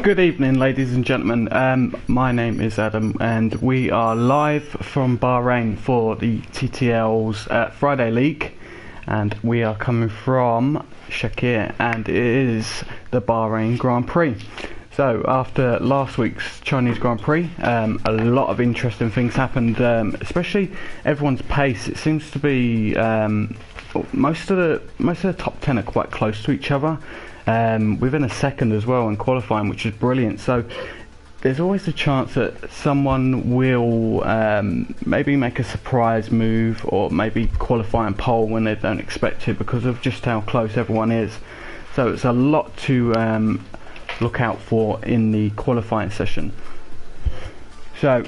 Good evening, ladies and gentlemen. My name is Adam, and we are live from Bahrain for the TTL's Friday League, and we are coming from Shakir, and it is the Bahrain Grand Prix. So, after last week's Chinese Grand Prix, a lot of interesting things happened, especially everyone's pace. It seems to be most of the top 10 are quite close to each other. Within a second as well in qualifying, which is brilliant. So there's always a chance that someone will maybe make a surprise move, or maybe qualify and pole when they don't expect to, because of just how close everyone is. So it's a lot to look out for in the qualifying session. So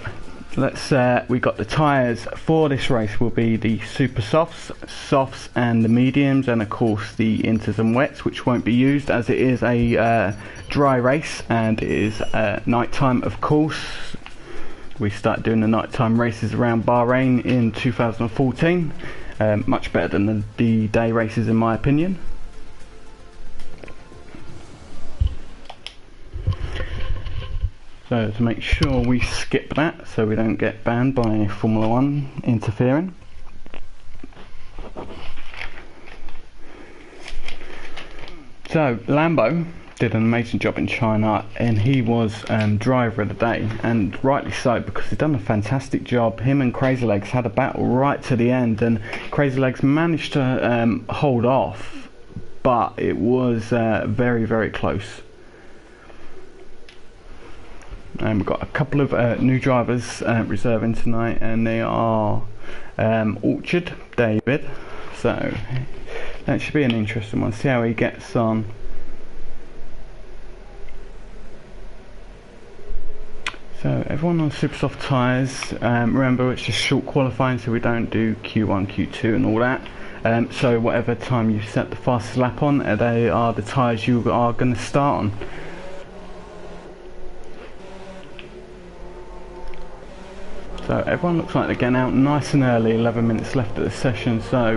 we got the tyres for this race will be the super softs and the mediums, and of course the inters and wets, which won't be used as it is a dry race and it is night time. Of course, we started doing the nighttime races around Bahrain in 2014, much better than the day races in my opinion. So to make sure we skip that so we don't get banned by Formula 1 interfering. So Lambo did an amazing job in China, and he was driver of the day, and rightly so, because he'd done a fantastic job. Him and Crazy Legs had a battle right to the end, and Crazy Legs managed to hold off, but it was very, very close. And we've got a couple of new drivers reserving tonight, and they are Orchard David, so that should be an interesting one. See how he gets on. So everyone on super soft tyres. Remember, it's just short qualifying, so we don't do Q1, Q2 and all that. So whatever time you set the fastest lap on, they are the tyres you are going to start on. So everyone looks like they're getting out nice and early, 11 minutes left of the session, so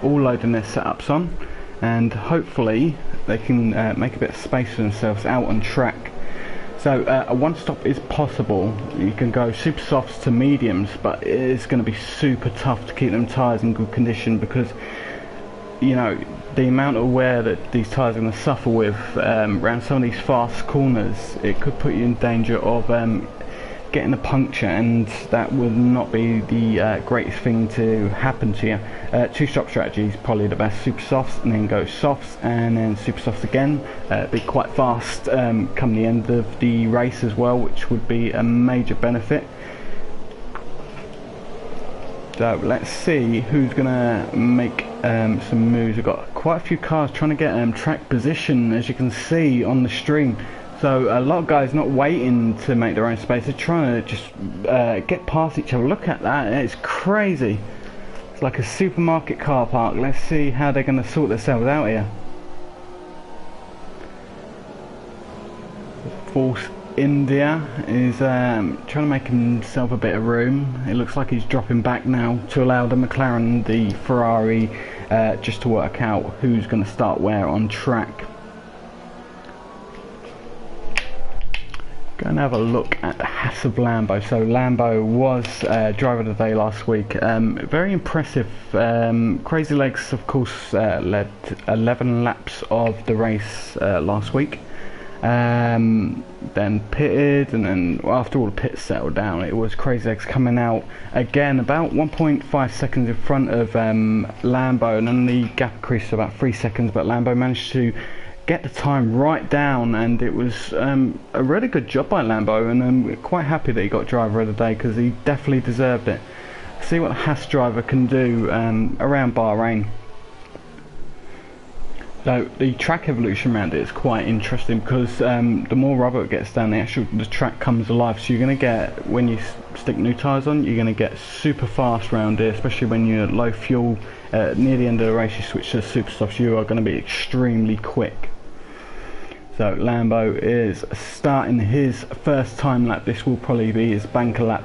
all loading their setups on, and hopefully they can make a bit of space for themselves out on track. So a one stop is possible. You can go super softs to mediums, but it is going to be super tough to keep them tyres in good condition, because you know the amount of wear that these tyres are going to suffer with around some of these fast corners. It could put you in danger of getting a puncture, and that would not be the greatest thing to happen to you. Two-stop strategy is probably the best. Super softs, and then go softs, and then super softs again. Be quite fast come the end of the race as well, which would be a major benefit. So let's see who's gonna make some moves. We've got quite a few cars trying to get track position, as you can see on the stream. So a lot of guys not waiting to make their own space, they're trying to just get past each other. Look at that, it's crazy. It's like a supermarket car park. Let's see how they're going to sort themselves out here. Force India is trying to make himself a bit of room. It looks like he's dropping back now to allow the McLaren, the Ferrari, just to work out who's going to start where on track. Go and have a look at the Haas of Lambo. So Lambo was driver of the day last week. Very impressive. Crazy Legs, of course, led 11 laps of the race last week. Then pitted, and then after all the pits settled down, it was Crazy Legs coming out again about 1.5 seconds in front of Lambo, and then the gap increased to about 3 seconds, but Lambo managed to get the time right down, and it was a really good job by Lambo, and I'm quite happy that he got driver of the day, because he definitely deserved it. See what the Haas driver can do around Bahrain. So the track evolution around it is quite interesting, because the more rubber it gets down, the track comes alive. So you're going to get, when you stick new tyres on, you're going to get super fast around here, especially when you're low fuel. Near the end of the race you switch to super softs, you are going to be extremely quick. So Lambo is starting his first time lap. This will probably be his banker lap.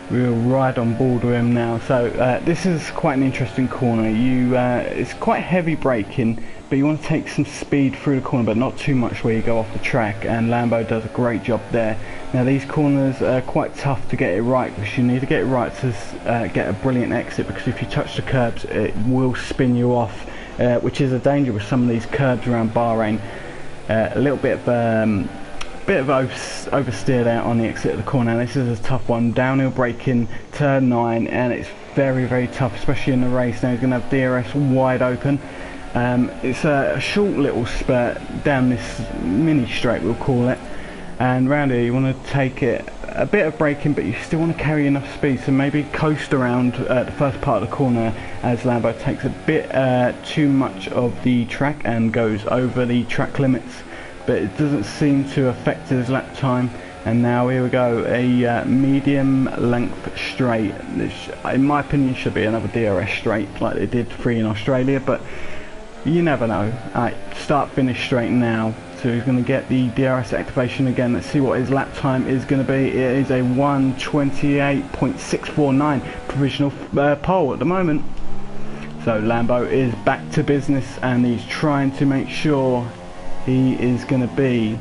We'll ride on board with him now. So this is quite an interesting corner. It's quite heavy braking, but you want to take some speed through the corner, but not too much where you go off the track, and Lambo does a great job there. Now these corners are quite tough to get it right, because you need to get it right to get a brilliant exit, because if you touch the curbs it will spin you off, which is a danger with some of these curbs around Bahrain. A little bit of oversteer there on the exit of the corner. This is a tough one, downhill braking, turn 9, and it's very tough, especially in the race. Now he's going to have DRS wide open. It's a short little spurt down this mini straight, we'll call it, and round here you want to take it a bit of braking, but you still want to carry enough speed, so maybe coast around the first part of the corner as Lambo takes a bit too much of the track and goes over the track limits, but it doesn't seem to affect his lap time. And now here we go, a medium length straight. This, in my opinion, should be another DRS straight like they did 3 in Australia, but you never know. Alright, start finish straight now. So he's going to get the DRS activation again. Let's see what his lap time is going to be. It is a 1:28.649 provisional pole at the moment. So Lambo is back to business, and he's trying to make sure he is going to be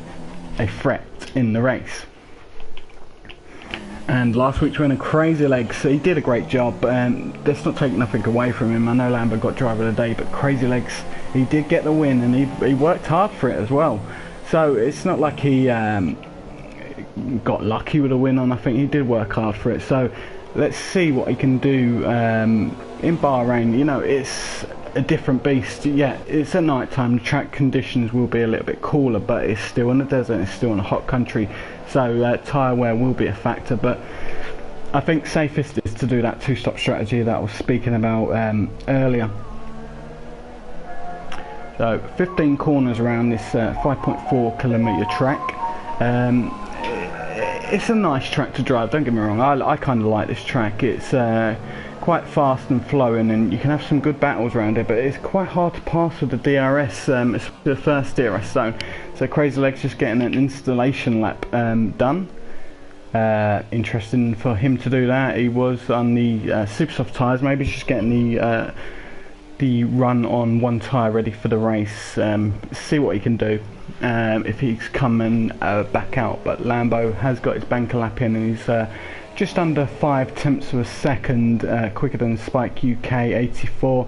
a threat in the race. And last week's winner, Crazy Legs, he did a great job, and let's not take nothing away from him. I know Lambo got driver of the day, but Crazy Legs, he did get the win, and he worked hard for it as well. So it's not like he got lucky with a win on. I think he did work hard for it. So let's see what he can do in Bahrain. You know, it's a different beast. Yeah, it's at night time, the track conditions will be a little bit cooler, but it's still in the desert, it's still in a hot country, so tyre wear will be a factor. But I think safest is to do that 2-stop strategy that I was speaking about earlier. So 15 corners around this 5.4 kilometre track. It's a nice track to drive, don't get me wrong. I kind of like this track. It's quite fast and flowing, and you can have some good battles around it, but it's quite hard to pass with the DRS. It's the first DRS zone, so Crazy Legs just getting an installation lap done. Interesting for him to do that. He was on the super soft tyres, maybe just getting the run on one tyre ready for the race. See what he can do if he's coming back out. But Lambo has got his banker lap in, and he's just under 5/10 of a second quicker than Spike UK 84.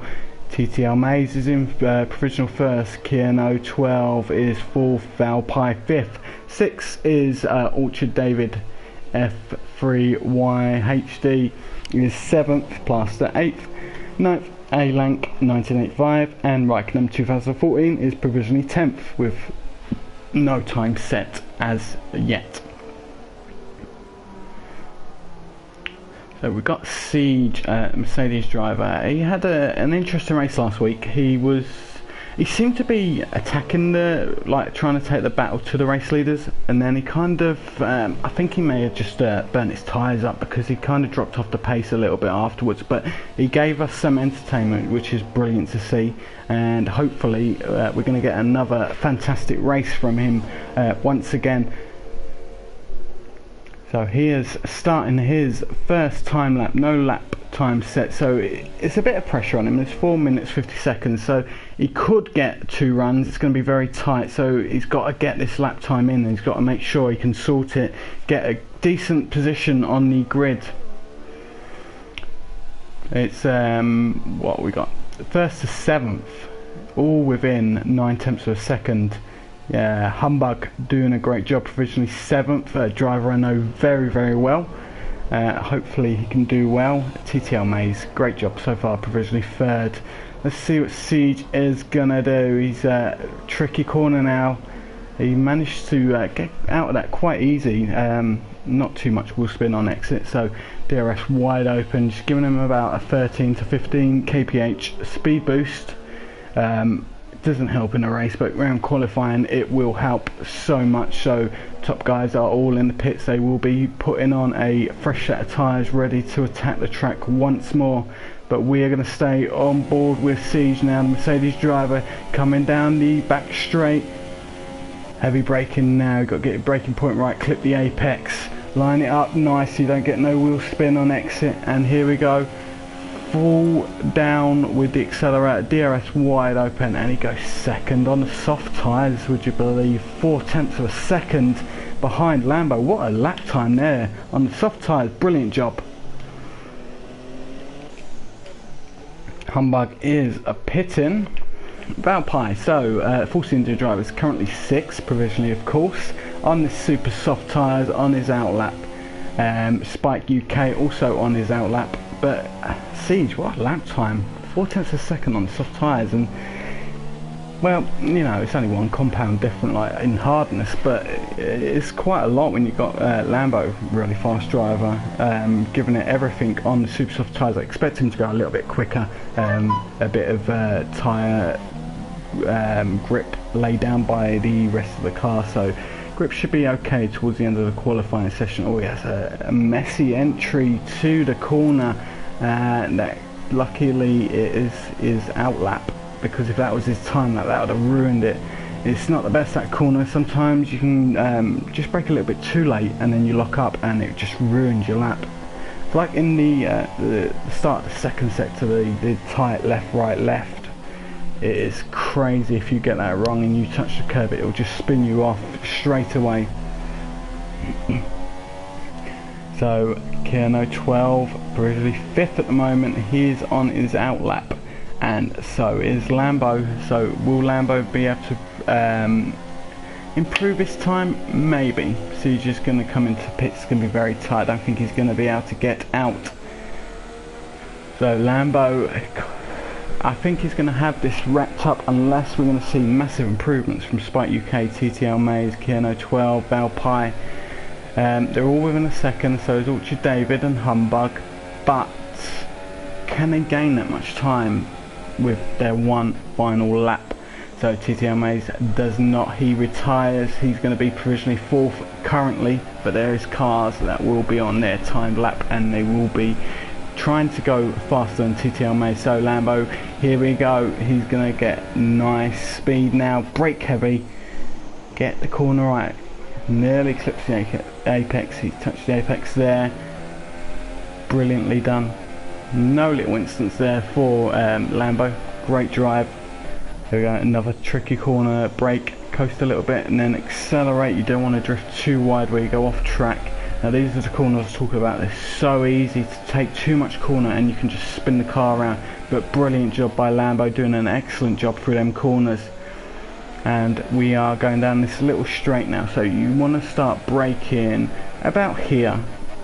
TTL Maze is in provisional first, Kierno 12 is 4th, Valpy 5th, 6 is Orchard David F3YHD is 7th, Plaster 8th, 9th A-Lank 1985, and Reikenham 2014 is provisionally 10th with no time set as yet. So we've got Siege, Mercedes driver. He had an interesting race last week. He seemed to be attacking trying to take the battle to the race leaders, and then he kind of, I think he may have just burnt his tyres up, because he kind of dropped off the pace a little bit afterwards. But he gave us some entertainment, which is brilliant to see, and hopefully we're going to get another fantastic race from him once again. So he is starting his first time lap, no lap time set, so it's a bit of pressure on him. There's 4 minutes 50 seconds, so he could get 2 runs. It's going to be very tight, so he's got to get this lap time in, and he's got to make sure he can sort it, get a decent position on the grid. It's what we got, 1st to 7th, all within 9/10 of a second. Yeah, Humbug doing a great job, provisionally 7th, a driver I know very well. Hopefully he can do well. TTL Maze, great job so far, provisionally 3rd. Let's see what Siege is gonna do. He's a tricky corner now. He managed to get out of that quite easy. Not too much wheel spin on exit, so DRS wide open, just giving him about a 13 to 15 kph speed boost. Doesn't help in a race, but round qualifying it will help so much. So top guys are all in the pits. They will be putting on a fresh set of tyres ready to attack the track once more, but we are going to stay on board with Siege now. The Mercedes driver coming down the back straight, heavy braking now, got to get your braking point right, clip the apex, line it up nice so you don't get no wheel spin on exit, and here we go. full down with the accelerator, DRS wide open, and he goes second on the soft tyres, would you believe, 4/10 of a second behind Lambo. What a lap time there on the soft tyres, brilliant job. Humbug is a pitting. Valpy, so full cylinder driver is currently 6th, provisionally of course, on the super soft tyres on his outlap. Spike UK also on his outlap, but Siege, what a lap time, 4/10 of a second on soft tyres, and well, you know, it's only one compound different like in hardness, but it's quite a lot when you've got Lambo, really fast driver, giving it everything on the super soft tyres. I expect him to go a little bit quicker, a bit of tyre grip laid down by the rest of the car, so grip should be okay towards the end of the qualifying session. Oh, he has a messy entry to the corner, that luckily it is outlap, because if that was his time lap, that would have ruined it. It's not the best, that corner. Sometimes you can just brake a little bit too late and then you lock up and it just ruins your lap. It's like in the start of the second sector, the tight left, right, left. It is crazy if you get that wrong and you touch the curb, it will just spin you off straight away. So Keanu 12, provisionally 5th at the moment, he is on his outlap, and so is Lambo. So will Lambo be able to improve his time? Maybe. So he's just going to come into pits, it's going to be very tight. I don't think he's going to be able to get out. So Lambo, I think he's going to have this wrapped up unless we're going to see massive improvements from Spike UK, TTL Maze, Keanu 12, Valpy. They're all within a second, so is Orchard David and Humbug, but can they gain that much time with their one final lap? So TTL Maze does not, he retires. He's going to be provisionally 4th currently, but there is cars that will be on their timed lap and they will be trying to go faster than TTL Maze. So Lambo, here we go, he's going to get nice speed now, brake heavy, get the corner right, nearly clips the apex, he touched the apex there, brilliantly done. No little instance there for Lambo, great drive. Here we go, another tricky corner, brake, coast a little bit and then accelerate. You don't want to drift too wide where you go off track. Now these are the corners I was talking about. They're so easy to take too much corner and you can just spin the car around, but brilliant job by Lambo, doing an excellent job through them corners. And we are going down this little straight now, so you want to start braking about here,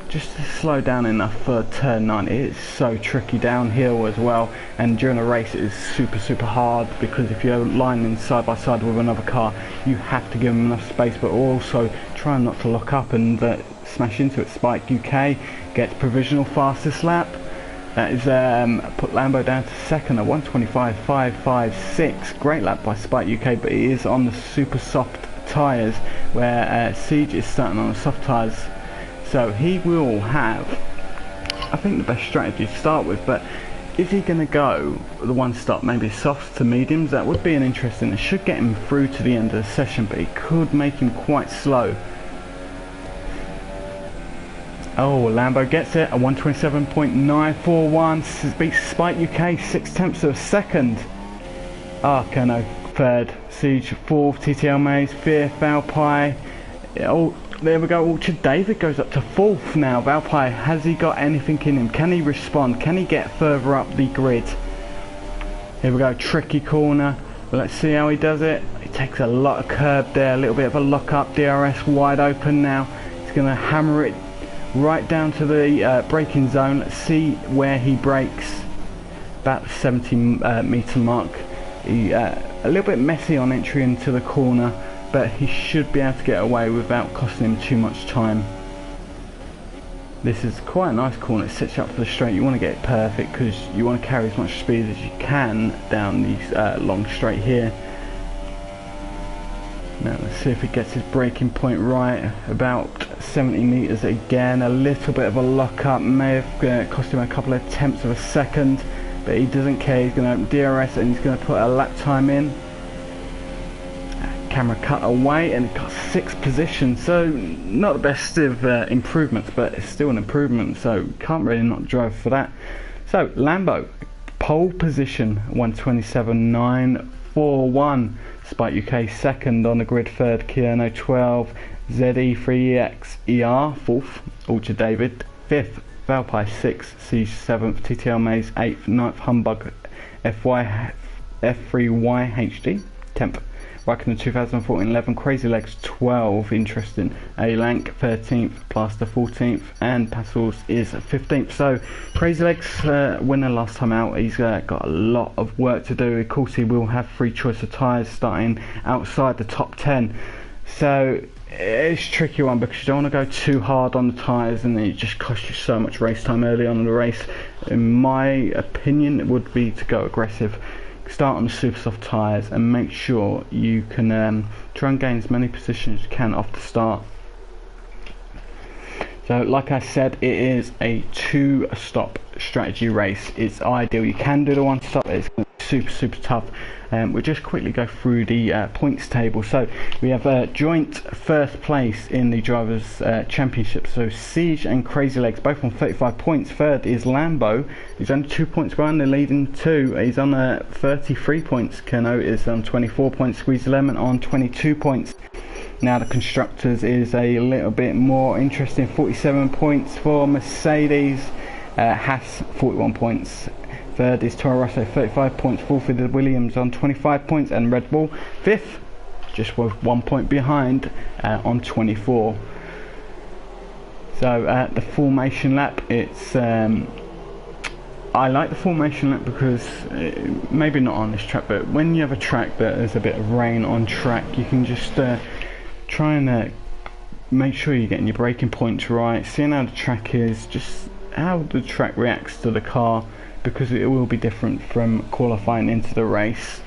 just to slow down enough for turn 9. It is so tricky downhill as well, and during a race it is super hard, because if you're lining side by side with another car you have to give them enough space, but also trying not to lock up and smash into it. Spike UK gets provisional fastest lap. That is put Lambo down to second at 125.556. Great lap by Spike UK, but he is on the super soft tyres, where Siege is starting on the soft tyres. So he will have, I think, the best strategy to start with, but is he going to go the one stop, maybe softs to mediums? That would be an interesting. It should get him through to the end of the session, but it could make him quite slow. Oh, Lambo gets it, a 127.941, beats Spike UK 6/10 of a second. Kano 3rd, Siege 4th, TTL Maze 5th, Valpy. Oh, there we go, Orchard David goes up to 4th now. Valpy, has he got anything in him? Can he respond? Can he get further up the grid? Here we go, tricky corner. Let's see how he does it. He takes a lot of curb there, a little bit of a lock up, DRS wide open now. He's going to hammer it right down to the braking zone. Let's see where he brakes. About the 70 meter mark. He a little bit messy on entry into the corner, but he should be able to get away without costing him too much time. This is quite a nice corner. It sets you up for the straight. You want to get it perfect because you want to carry as much speed as you can down these long straight here. Now let's see if he gets his braking point right. About 70 meters again. A little bit of a lock up, may have cost him a couple of tenths of a second, but he doesn't care. He's going to open DRS and he's going to put a lap time in. Camera cut away and it got 6th position, so not the best of improvements, but it's still an improvement, so can't really not drive for that. So Lambo, pole position 127.941. Spike UK second on the grid, third Kierno 12, ZE3EX ER fourth, Orchard David fifth, Valpy 6th, Siege 7th, TTL Maze 8th, 9th, Humbug F3Y HD 10th, Raikkonen 2014 11, Crazy Legs 12, interesting, A-Lank 13th, Plaster 14th, and Passels is 15th. So Crazy Legs winner last time out. He's got a lot of work to do. Of course he will have free choice of tyres starting outside the top 10, so it's a tricky one because you don't want to go too hard on the tyres and it just costs you so much race time early on in the race. In my opinion, it would be to go aggressive, start on the super soft tyres and make sure you can try and gain as many positions as you can off the start. So like I said, it is a 2-stop strategy race. It's ideal. You can do the 1 stop, it's super tough. We'll just quickly go through the points table. So we have joint first place in the Drivers' Championship. So Siege and Crazy Legs both on 35 points. Third is Lambo. He's only 2 points behind the leading two. He's on 33 points. Keno is on 24 points. Squeeze Lemon on 22 points. Now the Constructors is a little bit more interesting. 47 points for Mercedes. Haas 41 points. Third is Toro Rosso 35 points. Fourth is Williams on 25 points, and Red Bull fifth, just with 1 point behind, on 24. So the formation lap, it's I like the formation lap because maybe not on this track, but when you have a track that there's a bit of rain on track, you can just try and make sure you're getting your braking points right, seeing how the track is, just how the track reacts to the car, because it will be different from qualifying into the race.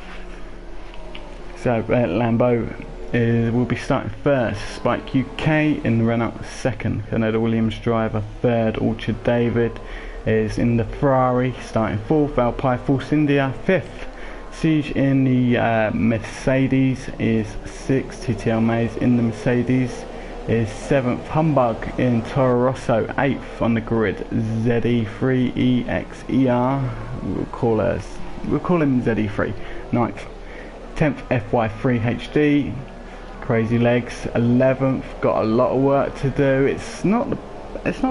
So Lambo will be starting first, Spike UK in Renault second, Canada Williams driver third, Orchard David is in the Ferrari starting fourth, Alpine Force India fifth, Siege in the Mercedes is sixth, TTL Maze in the Mercedes is 7th, Humbug in Toro Rosso 8th on the grid, ZE3EXER, we'll call him ZE3, 9th, 10th FY3HD, Crazy Legs 11th, got a lot of work to do. It's not a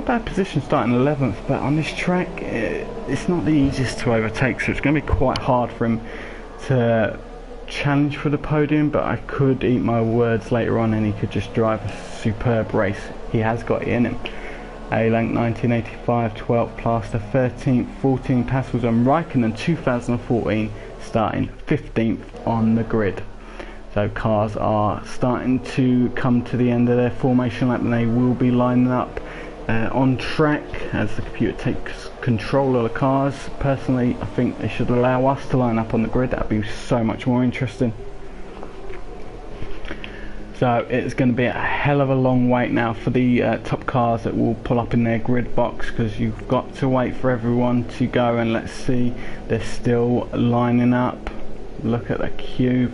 bad position starting 11th, but on this track it's not the easiest to overtake, so it's going to be quite hard for him to challenge for the podium, but I could eat my words later on and he could just drive a superb race. He has got it in him. A-Lank 1985, 12th, Plaster 13th, 14 Passels on Raikkonen 2014 starting 15th on the grid. So cars are starting to come to the end of their formation lap and they will be lining up on track as the computer takes control of the cars. Personally, I think they should allow us to line up on the grid. That would be so much more interesting. So it's going to be a hell of a long wait now for the top cars that will pull up in their grid box, because you've got to wait for everyone to go, and let's see, they're still lining up. Look at the queue.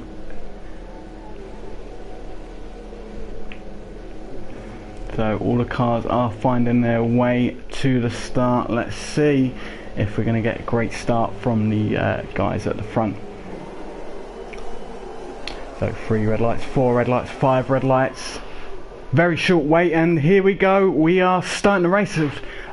So all the cars are finding their way to the start. Let's see if we're going to get a great start from the guys at the front. So 3 red lights, 4 red lights, 5 red lights. Very short wait, and here we go. We are starting the race.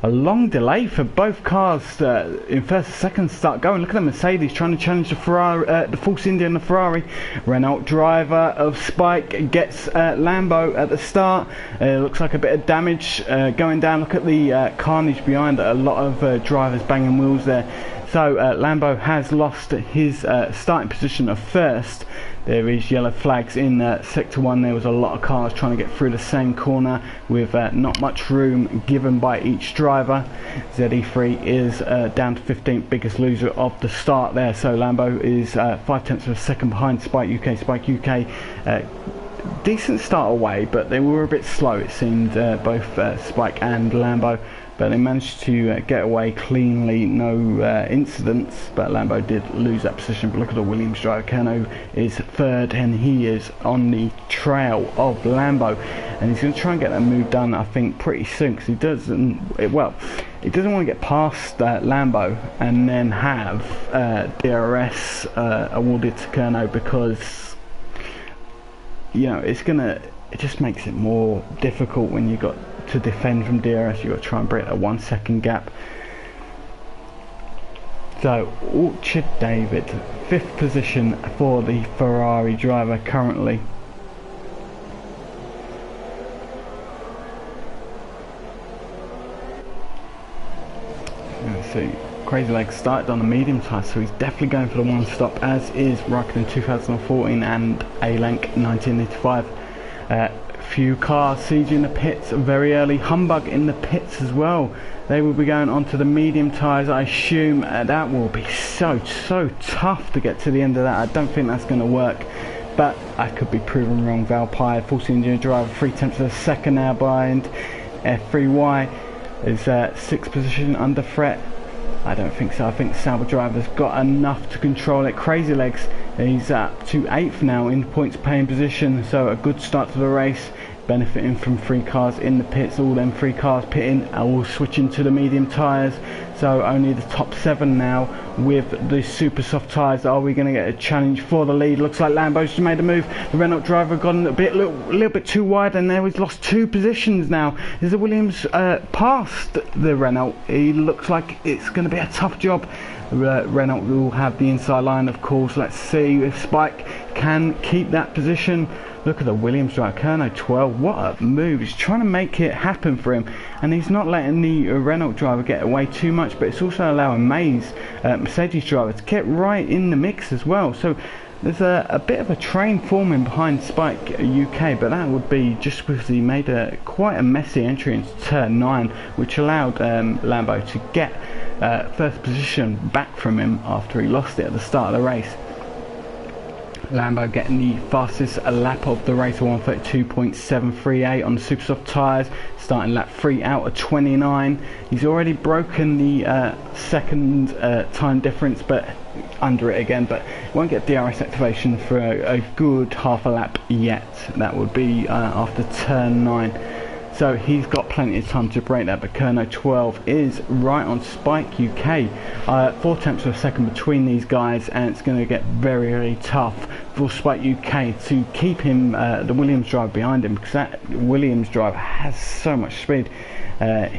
A long delay for both cars in first and second start going. Look at the Mercedes trying to challenge the Ferrari, the Force India and the Ferrari. Renault driver of Spike gets Lambo at the start. Looks like a bit of damage going down. Look at the carnage behind it. A lot of drivers banging wheels there. So Lambo has lost his starting position of first. There is yellow flags in sector 1. There was a lot of cars trying to get through the same corner with not much room given by each driver. ZE3 is down to 15th, biggest loser of the start there. So Lambo is 5/10 of a second behind Spike UK. Spike UK decent start away, but they were a bit slow, it seemed, both Spike and Lambo. but they managed to get away cleanly, no incidents, but Lambo did lose that position. But look at the Williams driver. Kerno is third, and he is on the trail of Lambo, and he's going to try and get that move done, I think, pretty soon, because he doesn't want to get past Lambo and then have DRS awarded to Kerno, because it just makes it more difficult when you got to defend from DRS. You've got to try and break that 1 second gap. So Orchard David, 5th position for the Ferrari driver currently. Let's see, Crazy Legs started on the medium tyre, so he's definitely going for the one stop, as is Raikkonen 2014 and A-Lenk 1985. Few cars sieging in the pits very early. Humbug in the pits as well. They will be going onto the medium tyres. I assume that will be so tough to get to the end of that. I don't think that's going to work, but I could be proven wrong. Valpire, 14 engine driver, 3/10 of a second now behind. F3Y is 6th position under threat. I don't think so. I think the Sauber driver's got enough to control it. Crazy Legs, he's up to 8th now in points paying position, so a good start to the race, benefiting from 3 cars in the pits. All them 3 cars pitting are all switching to the medium tyres, so only the top 7 now with the super soft tyres. Are we going to get a challenge for the lead? Looks like Lambo's just made a move. The Renault driver gone a little bit too wide, and now he's lost 2 positions now. Is the Williams past the Renault? He looks like it's going to be a tough job. Renault will have the inside line, of course. Let's see if Spike can keep that position. Look at the Williams driver, Kerno 12, what a move. He's trying to make it happen for him, and he's not letting the Renault driver get away too much, but it's also allowing Mays, Mercedes driver, to get right in the mix as well. So there's a bit of a train forming behind Spike UK, but that would be just because he made quite a messy entry into turn 9, which allowed Lambo to get first position back from him after he lost it at the start of the race. Lambo getting the fastest lap of the race, 1:32.738 on the super soft tyres, starting lap 3 out of 29. He's already broken the second time difference, but under it again, but won't get DRS activation for a good half a lap yet. That would be after turn 9. So he's got plenty of time to break that, but Kerno 12 is right on Spike UK. 4/10 of a second between these guys, and it's going to get very tough for Spike UK to keep him, the Williams driver, behind him, because that Williams driver has so much speed. I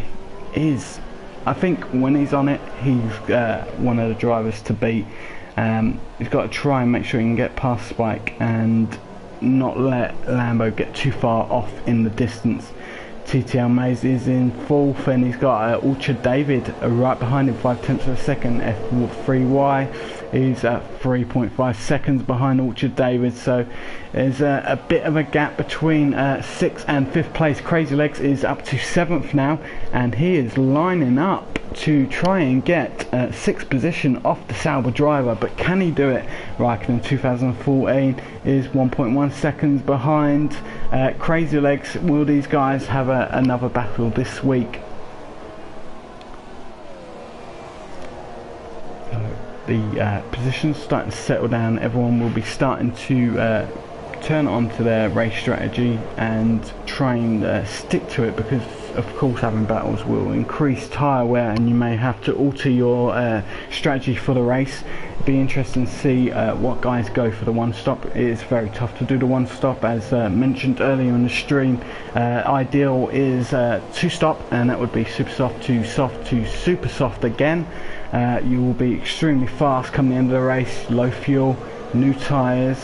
think when he's on it, he's one of the drivers to beat. He's got to try and make sure he can get past Spike and not let Lambo get too far off in the distance. TTL Mays is in 4th, and he's got Orchard David right behind him, 5/10 of a second. F3Y is at 3.5 seconds behind Orchard David, so there's a bit of a gap between 6th and 5th place. Crazy Legs is up to 7th now, and he is lining up to try and get 6th position off the Sauber driver, but can he do it? Raikkonen 2014 is 1.1 seconds behind Crazy Legs. Will these guys have another battle this week? The positions starting to settle down. Everyone will be starting to turn on to their race strategy and try and stick to it, because of course having battles will increase tyre wear, and you may have to alter your strategy for the race. It'd be interesting to see what guys go for the one stop. It is very tough to do the one stop, as mentioned earlier in the stream. Ideal is 2 stop, and that would be super soft to super soft again. You will be extremely fast come the end of the race, low fuel, new tyres,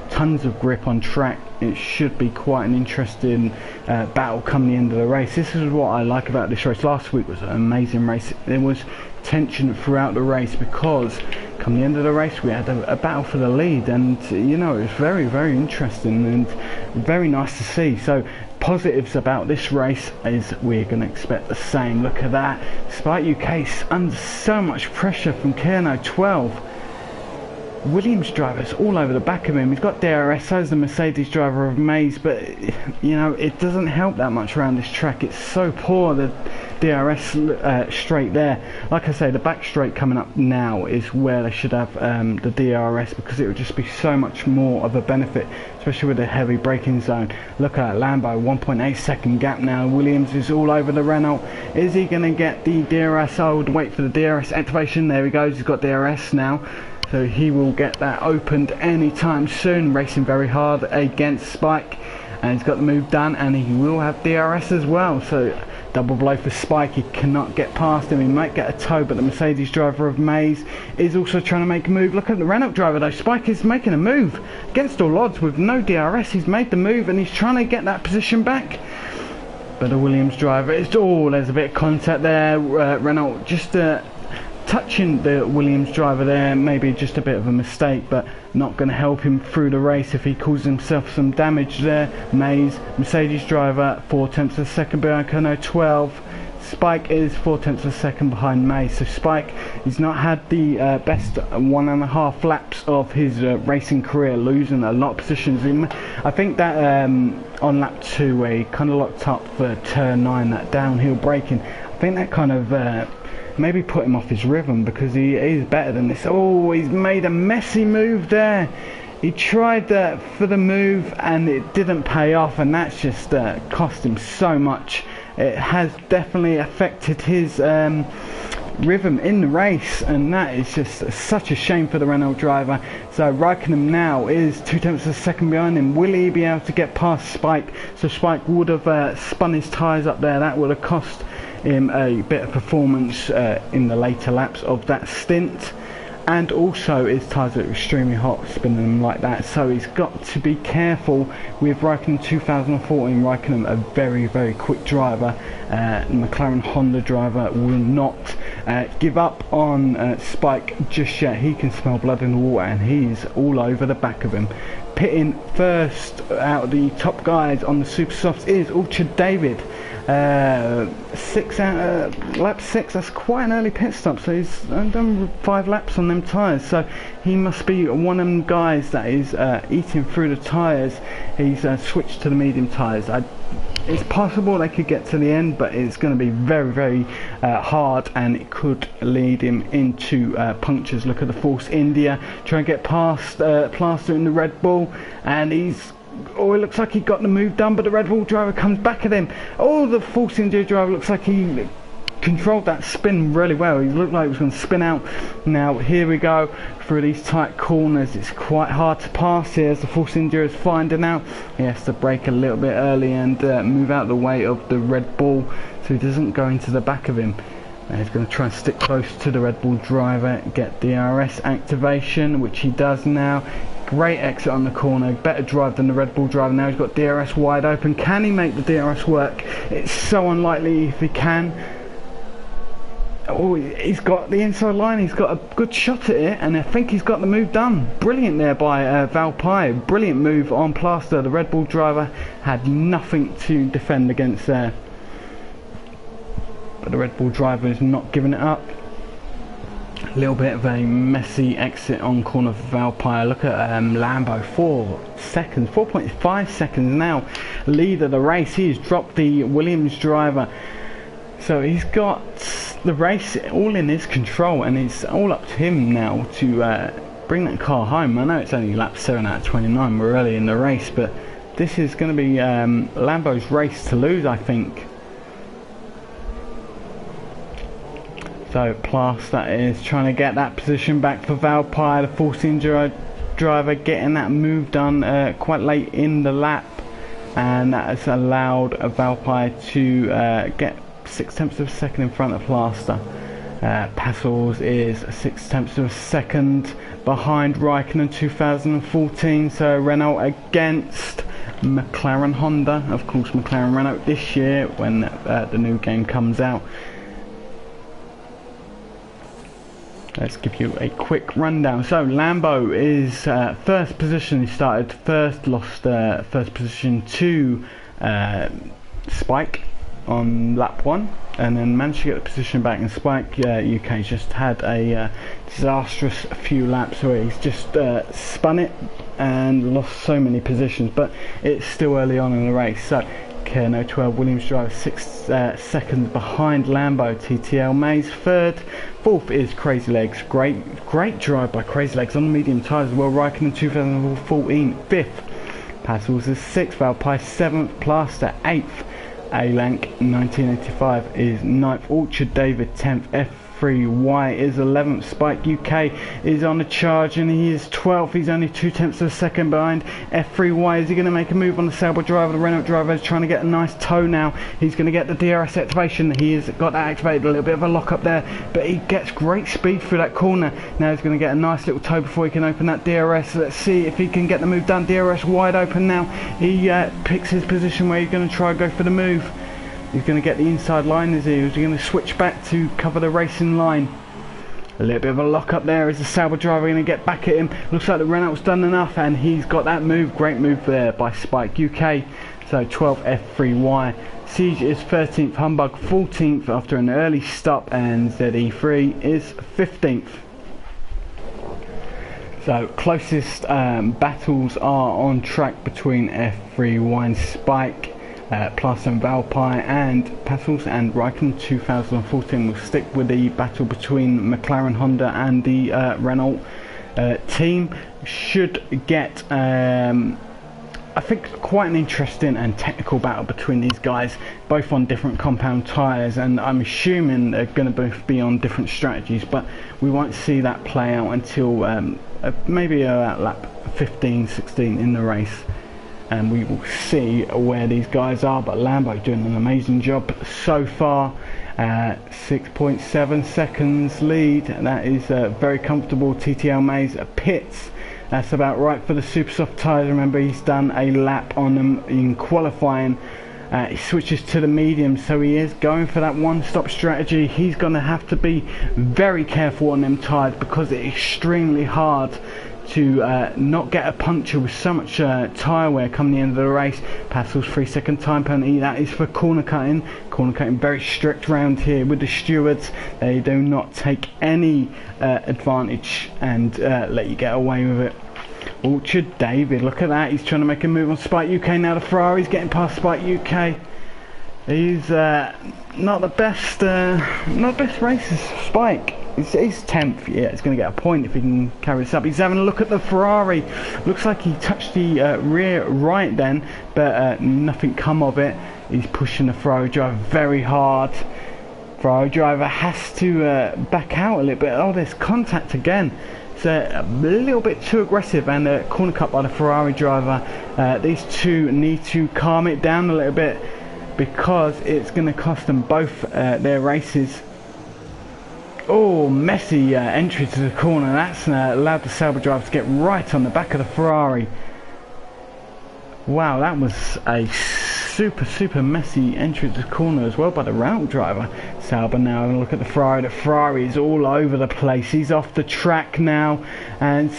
tons of grip on track. It should be quite an interesting battle come the end of the race. This is what I like about this race. Last week was an amazing race. There was tension throughout the race, because come the end of the race we had a battle for the lead, and it was very interesting and very nice to see. So positives about this race is we're going to expect the same. Look at that, Spike UK under so much pressure from Kerno 12. Williams driver's all over the back of him. He's got DRS, so is the Mercedes driver of Mays, but you know, it doesn't help that much around this track. It's so poor, the DRS straight there. Like I say, the back straight coming up now is where they should have the DRS, because it would just be so much more of a benefit, especially with the heavy braking zone. Look at that Lambo, 1.8 second gap now. Williams is all over the Renault. Is he going to get the DRS? I would wait for the DRS activation. There he goes, he's got DRS now. So he will get that opened anytime soon. Racing very hard against Spike, and he's got the move done, and he will have DRS as well. So double blow for Spike. He cannot get past him. He might get a tow, but the Mercedes driver of Mays is also trying to make a move. Look at the Renault driver though. Spike is making a move against all odds with no DRS. He's made the move and he's trying to get that position back. But the Williams driver is, oh, there's a bit of contact there. Renault just touching the Williams driver there, maybe just a bit of a mistake, but not going to help him through the race if he causes himself some damage there. Mays, Mercedes driver, 4/10 of a second behind Kono, 12. Spike is 4/10 of a second behind Mays. So Spike, he's not had the best 1.5 laps of his racing career, losing a lot of positions. I think that on lap 2 where he kind of locked up for turn 9, that downhill braking, I think that kind of maybe put him off his rhythm, because he is better than this. Oh, he's made a messy move there. He tried for the move and it didn't pay off, and that's just cost him so much. It has definitely affected his rhythm in the race, and that is just such a shame for the Renault driver. So Raikkonen now is 0.2 of a second behind him. Will he be able to get past Spike? So Spike would have spun his tyres up there. That would have cost him a bit of performance in the later laps of that stint, and also his tyres are extremely hot spinning them like that, so he's got to be careful with Raikkonen. 2014 Raikkonen, a very quick driver. McLaren Honda driver will not give up on Spike just yet. He can smell blood in the water, and he's all over the back of him. Pitting first out of the top guys on the super softs is Orchard David. 6 out lap 6, that's quite an early pit stop, so he's done 5 laps on them tyres, so he must be one of them guys that is eating through the tyres. He's switched to the medium tyres. It's possible they could get to the end, but it's going to be very hard, and it could lead him into punctures. Look at the Force India trying to get past Plaster in the Red Bull, and he's, oh, it looks like he got the move done, but the Red Bull driver comes back at him. Oh, the Force India driver looks like he controlled that spin really well. He looked like he was going to spin out. Now here we go through these tight corners. It's quite hard to pass here as the Force India is finding out. He has to brake a little bit early and move out the way of the Red Bull so he doesn't go into the back of him. He's going to try and stick close to the Red Bull driver, get DRS activation, which he does now. Great exit on the corner, better drive than the Red Bull driver. Now he's got DRS wide open. Can he make the DRS work? It's so unlikely if he can. Oh, he's got the inside line, he's got a good shot at it, and I think he's got the move done. Brilliant there by Valpai. Brilliant move on Plaster. The Red Bull driver had nothing to defend against there. But the Red Bull driver is not giving it up. A little bit of a messy exit on corner for Valpai. Look at Lambo, 4 seconds, 4.5 seconds now lead of the race. He's dropped the Williams driver, so he's got the race all in his control, and it's all up to him now to bring that car home. I know it's only lap 7 out of 29, we're early in the race, but this is going to be Lambo's race to lose, I think. So Plaster is trying to get that position back for Valpai. The Force India driver getting that move done quite late in the lap, and that has allowed Valpai to get 0.6 of a second in front of Plaster. Passels is 0.6 of a second behind Raikkonen 2014. So Renault against McLaren Honda. Of course McLaren Renault this year when the new game comes out. Let's give you a quick rundown. So Lambo is first position. He started first, lost first position to Spike. on lap 1 and then managed to get the position back, and Spike UK just had a disastrous few laps where he's just spun it and lost so many positions, but it's still early on in the race. So Kerno 12 Williams driver 6 seconds behind Lambo. TTL Mays third. Fourth is Crazy Legs. Great drive by Crazy Legs on the medium tyres as well. Raikkonen 2014 fifth. Passels is 6th, Valpy 7th, Plaster 8th, A-Lank 1985 is 9th, Orchard David 10th, F3Y is 11th, Spike UK is on a charge and he is 12th, he's only 2/10 of a second behind F3Y. Is he going to make a move on the Sauber driver? The Renault driver is trying to get a nice toe now. He's going to get the DRS activation. He has got that activated, a little bit of a lock up there, but he gets great speed through that corner. Now he's going to get a nice little toe before he can open that DRS. Let's see if he can get the move done. DRS wide open now. He picks his position where he's going to try and go for the move. He's going to get the inside line, is he? Is he going to switch back to cover the racing line? A little bit of a lock up there. Is the Sauber driver going to get back at him? Looks like the Renault's done enough and he's got that move. Great move there by Spike UK. So 12 F3Y. Siege is 13th, Humbug 14th after an early stop, and ZE3 is 15th. So closest battles are on track between F3Y and Spike. Plus and Valpy and Passels, and Raikkonen 2014 will stick with the battle between McLaren, Honda and the Renault team. Should get I think quite an interesting and technical battle between these guys, both on different compound tyres, and I'm assuming they're going to both be on different strategies, but we won't see that play out until maybe at lap 15, 16 in the race. And we will see where these guys are, but Lambo doing an amazing job so far. 6.7 seconds lead, that is very comfortable. TTL Mays pits, that's about right for the super soft tyres. Remember, he's done a lap on them in qualifying. He switches to the medium, so he is going for that one-stop strategy. He's going to have to be very careful on them tyres because it's extremely hard to not get a puncture with so much tyre wear coming the end of the race. Passel's 3-second time penalty, that is for corner cutting. Corner cutting very strict round here with the stewards. They do not take any advantage and let you get away with it. Orchard David, look at that, he's trying to make a move on Spike UK. Now the Ferrari's getting past Spike UK. He's not the best races. Spike, he's 10th. Yeah, he's going to get a point if he can carry this up. He's having a look at the Ferrari. Looks like he touched the rear right then, but nothing come of it. He's pushing the Ferrari driver very hard. Ferrari driver has to back out a little bit. Oh, there's contact again. It's a little bit too aggressive, and a corner cut by the Ferrari driver. These two need to calm it down a little bit, because it's going to cost them both their races. Oh, messy entry to the corner. That's allowed the Sauber driver to get right on the back of the Ferrari. Wow, that was a super messy entry to the corner as well by the Renault driver. Sauber now having a look at the Ferrari. The Ferrari is all over the place. He's off the track now, and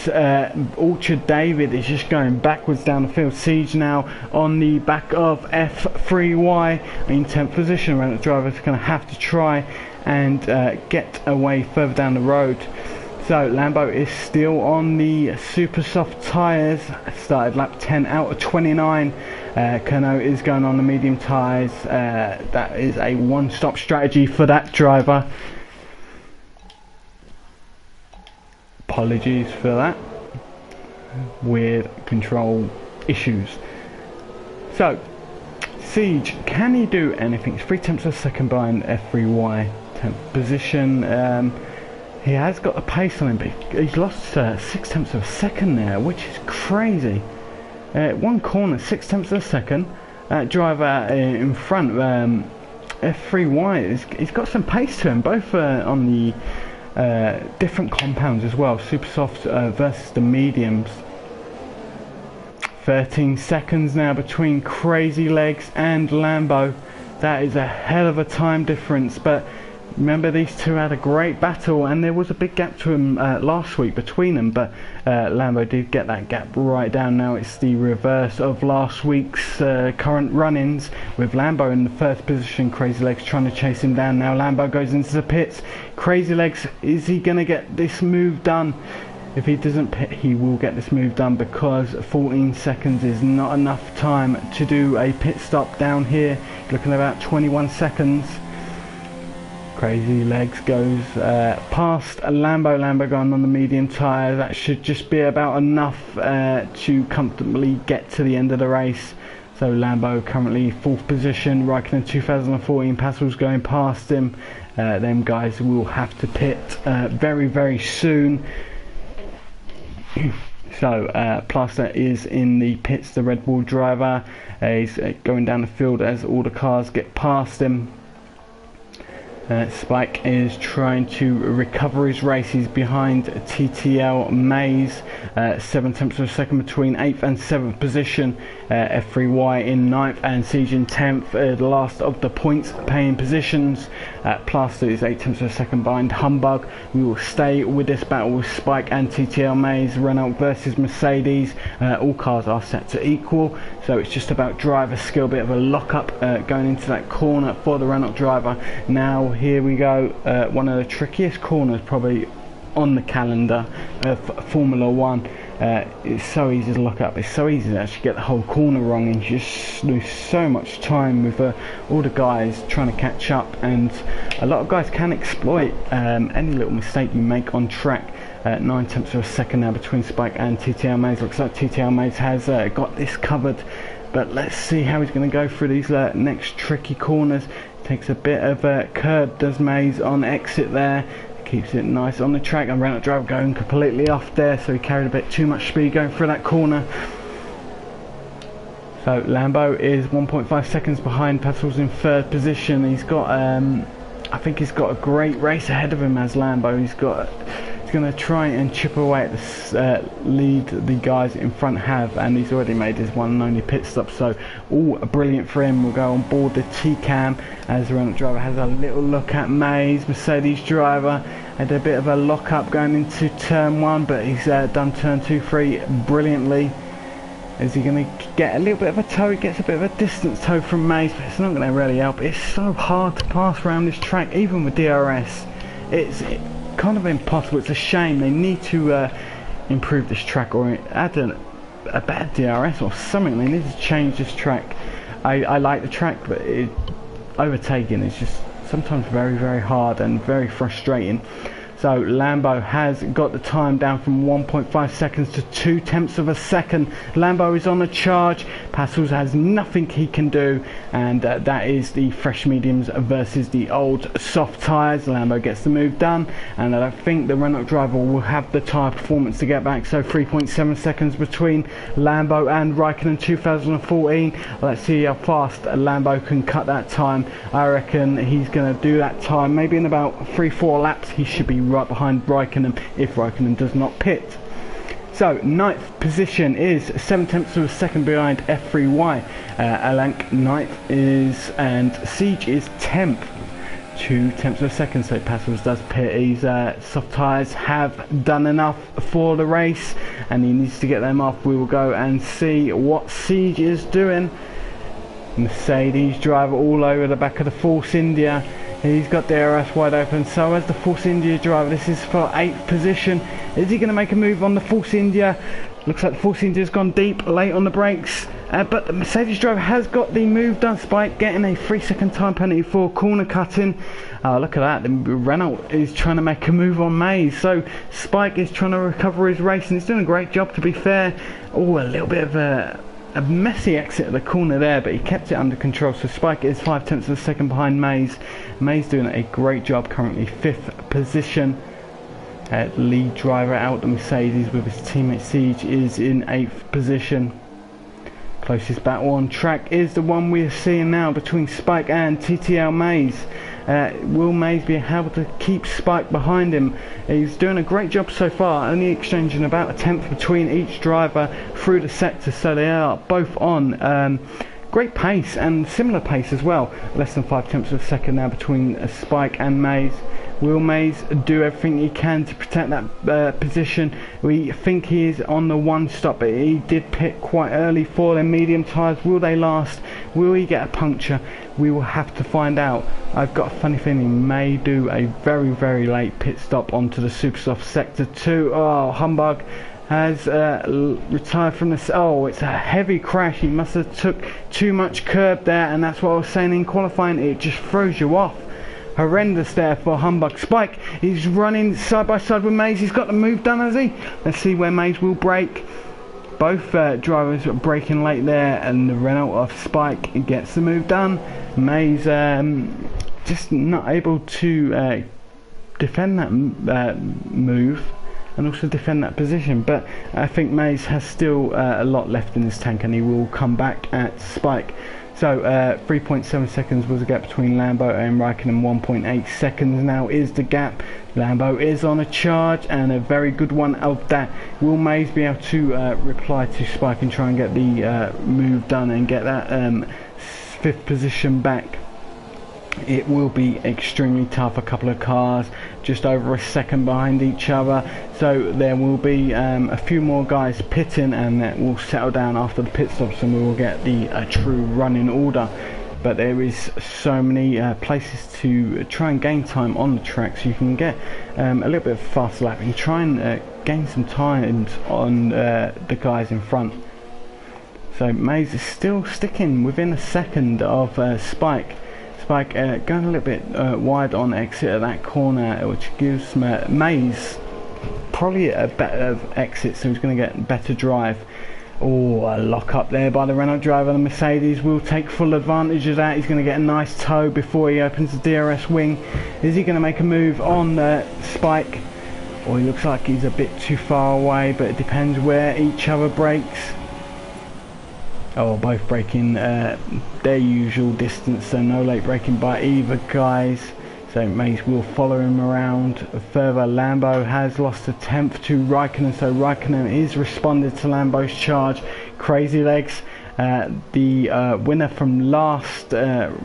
Orchard David is just going backwards down the field. Siege now on the back of F3Y in 10th position. Renault driver is going to have to try and get away further down the road. So Lambo is still on the super soft tyres. Started lap 10 out of 29. Kerno is going on the medium tyres. That is a one-stop strategy for that driver. Apologies for that. Weird control issues. So Siege, can he do anything? He's 3/10 of a second behind F3Y, 10th position. He has got the pace on him, but he's lost 6/10 of a second there, which is crazy. One corner, 6/10 of a second. Driver in front, F3Y, he's got some pace to him, both on the different compounds as well. Super soft versus the mediums. 13 seconds now between Crazy Legs and Lambo. That is a hell of a time difference, but Remember, these two had a great battle, and there was a big gap to them last week between them, but Lambo did get that gap right down. Now it's the reverse of last week's current run-ins, with Lambo in the first position, Crazy Legs trying to chase him down. Now Lambo goes into the pits. Crazy Legs, is he going to get this move done? If he doesn't pit, he will get this move done, because 14 seconds is not enough time to do a pit stop down here. Looking at about 21 seconds. Crazy Legs goes past Lambo. Lambo going on the medium tyre. That should just be about enough to comfortably get to the end of the race. So Lambo currently 4th position. Raikkonen 2014. Pascal's going past him. Them guys will have to pit very, very soon. So Plaster is in the pits, the Red Bull driver. He's going down the field as all the cars get past him. Spike is trying to recover his race. He's behind TTL Maze, 7 tenths of a second between 8th and 7th position. F3Y in 9th and Siege in 10th, the last of the points paying positions. Plaster is 8 tenths of a second behind Humbug. We will stay with this battle with Spike and TTL Maze. Renault versus Mercedes. All cars are set to equal, so it's just about driver skill. Bit of a lock-up going into that corner for the Renault driver. Now here we go, one of the trickiest corners probably on the calendar of Formula 1. It's so easy to lock up, it's so easy to actually get the whole corner wrong, and you just lose so much time with all the guys trying to catch up, and a lot of guys can exploit any little mistake you make on track. 9 tenths of a second now between Spike and TTL Maze. Looks like TTL Maze has got this covered, but let's see how he's going to go through these next tricky corners. Takes a bit of a curb, does Maze on exit there. Keeps it nice on the track, and Renault driver going completely off there, so he carried a bit too much speed going through that corner. So Lambo is 1.5 seconds behind. Pascal's in 3rd position. He's got I think he's got a great race ahead of him as Lambo. He's going to try and chip away at the lead the guys in front have, and he's already made his one and only pit stop, so all brilliant for him. We'll go on board the T-Cam as the Renault driver has a little look at Maze. Mercedes driver had a bit of a lock up going into turn 1, but he's done turn 2, 3 brilliantly. Is he going to get a little bit of a tow? He gets a bit of a distance tow from Maze, but it's not going to really help. It's so hard to pass around this track, even with DRS. It's kind of impossible. It's a shame. They need to improve this track, or add a better DRS or something. They need to change this track. I like the track, but overtaking is just sometimes very, very hard and very frustrating. So Lambo has got the time down from 1.5 seconds to 2 tenths of a second. Lambo is on a charge. Pascal's has nothing he can do, and that is the fresh mediums versus the old soft tyres. Lambo gets the move done, and I don't think the Renault driver will have the tyre performance to get back. So 3.7 seconds between Lambo and Raikkonen 2014. Let's see how fast Lambo can cut that time. I reckon he's going to do that time maybe in about 3-4 laps. He should be right behind Raikkonen if Raikkonen does not pit. So 9th position is 7 tenths of a second behind F3Y. Alank 9th is, and Siege is 10th, 2 tenths of a second. So Pascal's does pit. His soft tyres have done enough for the race, and he needs to get them off. We will go and see what Siege is doing. Mercedes driver all over the back of the Force India. He's got DRS wide open, so has the Force India driver. This is for 8th position. Is he going to make a move on the Force India? Looks like the Force India's gone deep, late on the brakes. But the Mercedes driver has got the move done. Spike getting a 3-second time penalty for corner cutting. Look at that. The Renault is trying to make a move on Maze. So Spike is trying to recover his race, and he's doing a great job, to be fair. Oh, a little bit of a messy exit of the corner there, but he kept it under control. So Spike is 5 tenths of a second behind Maze. Maze doing a great job, currently 5th position. Lead driver out the Mercedes with his teammate Siege is in 8th position. Closest battle on track is the one we are seeing now between Spike and TTL Maze. Will Maze be able to keep Spike behind him? He's doing a great job so far, only exchanging about a tenth between each driver through the sector, so they are both on great pace and similar pace as well. Less than 5 tenths of a second now between Spike and Mays. Will Mays do everything he can to protect that position? We think he is on the one stop, but he did pit quite early for their medium tyres. Will they last? Will he get a puncture? We will have to find out. I've got a funny feeling he may do a very, very late pit stop onto the super soft sector 2. Oh, Humbug has retired from this. Oh, it's a heavy crash. He must have took too much curb there, and that's what I was saying in qualifying. It just throws you off. Horrendous there for Humbug. Spike, he's running side by side with Mays. He's got the move done, has he? Let's see where Mays will brake. Both drivers are braking late there, and the Renault of Spike gets the move done. Mays just not able to defend that move and also defend that position, but I think Mays has still a lot left in his tank, and he will come back at Spike. So 3.7 seconds was the gap between Lambo and Raikkonen. 1.8 seconds now is the gap. Lambo is on a charge, and a very good one of that. Will Mays be able to reply to Spike and try and get the move done and get that 5th position back? It will be extremely tough. A couple of cars just over a second behind each other, so there will be a few more guys pitting, and that will settle down after the pit stops, and we will get the true running order. But there is so many places to try and gain time on the track, so you can get a little bit of fast lap and try and gain some time on the guys in front. So Mays is still sticking within a second of Spike. Spike going a little bit wide on exit at that corner, which gives Mays probably a better exit, so he's going to get better drive. Oh, a lock up there by the Renault driver. The Mercedes will take full advantage of that. He's going to get a nice toe before he opens the DRS wing. Is he going to make a move on Spike? Or he looks like he's a bit too far away, but it depends where each other brakes. Oh, both braking their usual distance, so no late braking by either guys. So Mays will follow him around further. Lambo has lost a 10th to Raikkonen, so Raikkonen is responded to Lambo's charge. Crazy Legs, the winner from last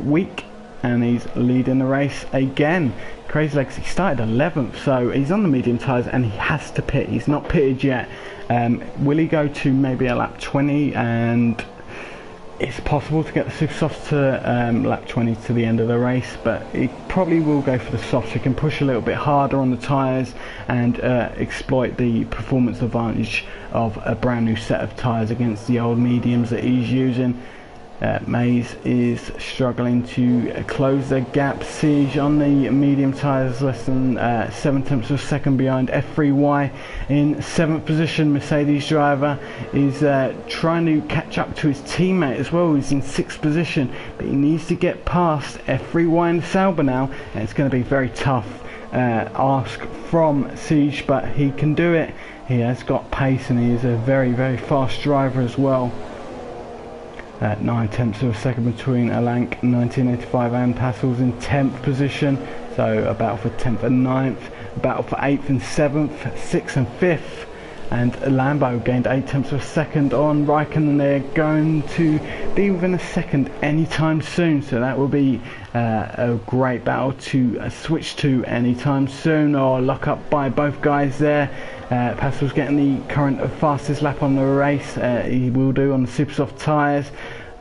week, and he's leading the race again. Crazy Legs, he started 11th, so he's on the medium tyres and he has to pit. He's not pitted yet. Will he go to maybe a lap 20? And it's possible to get the super softs to lap 20 to the end of the race, but he probably will go for the softs. He can push a little bit harder on the tyres and exploit the performance advantage of a brand new set of tyres against the old mediums that he's using. Mays is struggling to close the gap. Siege on the medium tyres, less than 7 tenths of a second behind. F3Y in 7th position. Mercedes driver is trying to catch up to his teammate as well. He's in 6th position, but he needs to get past F3Y in the Sauber now, and it's going to be very tough ask from Siege, but he can do it. He has got pace, and he is a very, very fast driver as well. 9 tenths of a second between Alank 1985 and Passel's in 10th position, so a battle for 10th and 9th, a battle for 8th and 7th, 6th and 5th, and Lambo gained 8 tenths of a second on Raikkonen. They're going to be within a second anytime soon, so that will be a great battle to switch to anytime soon, or lock up by both guys there. Pastel's getting the current fastest lap on the race. He will do on the super soft tyres.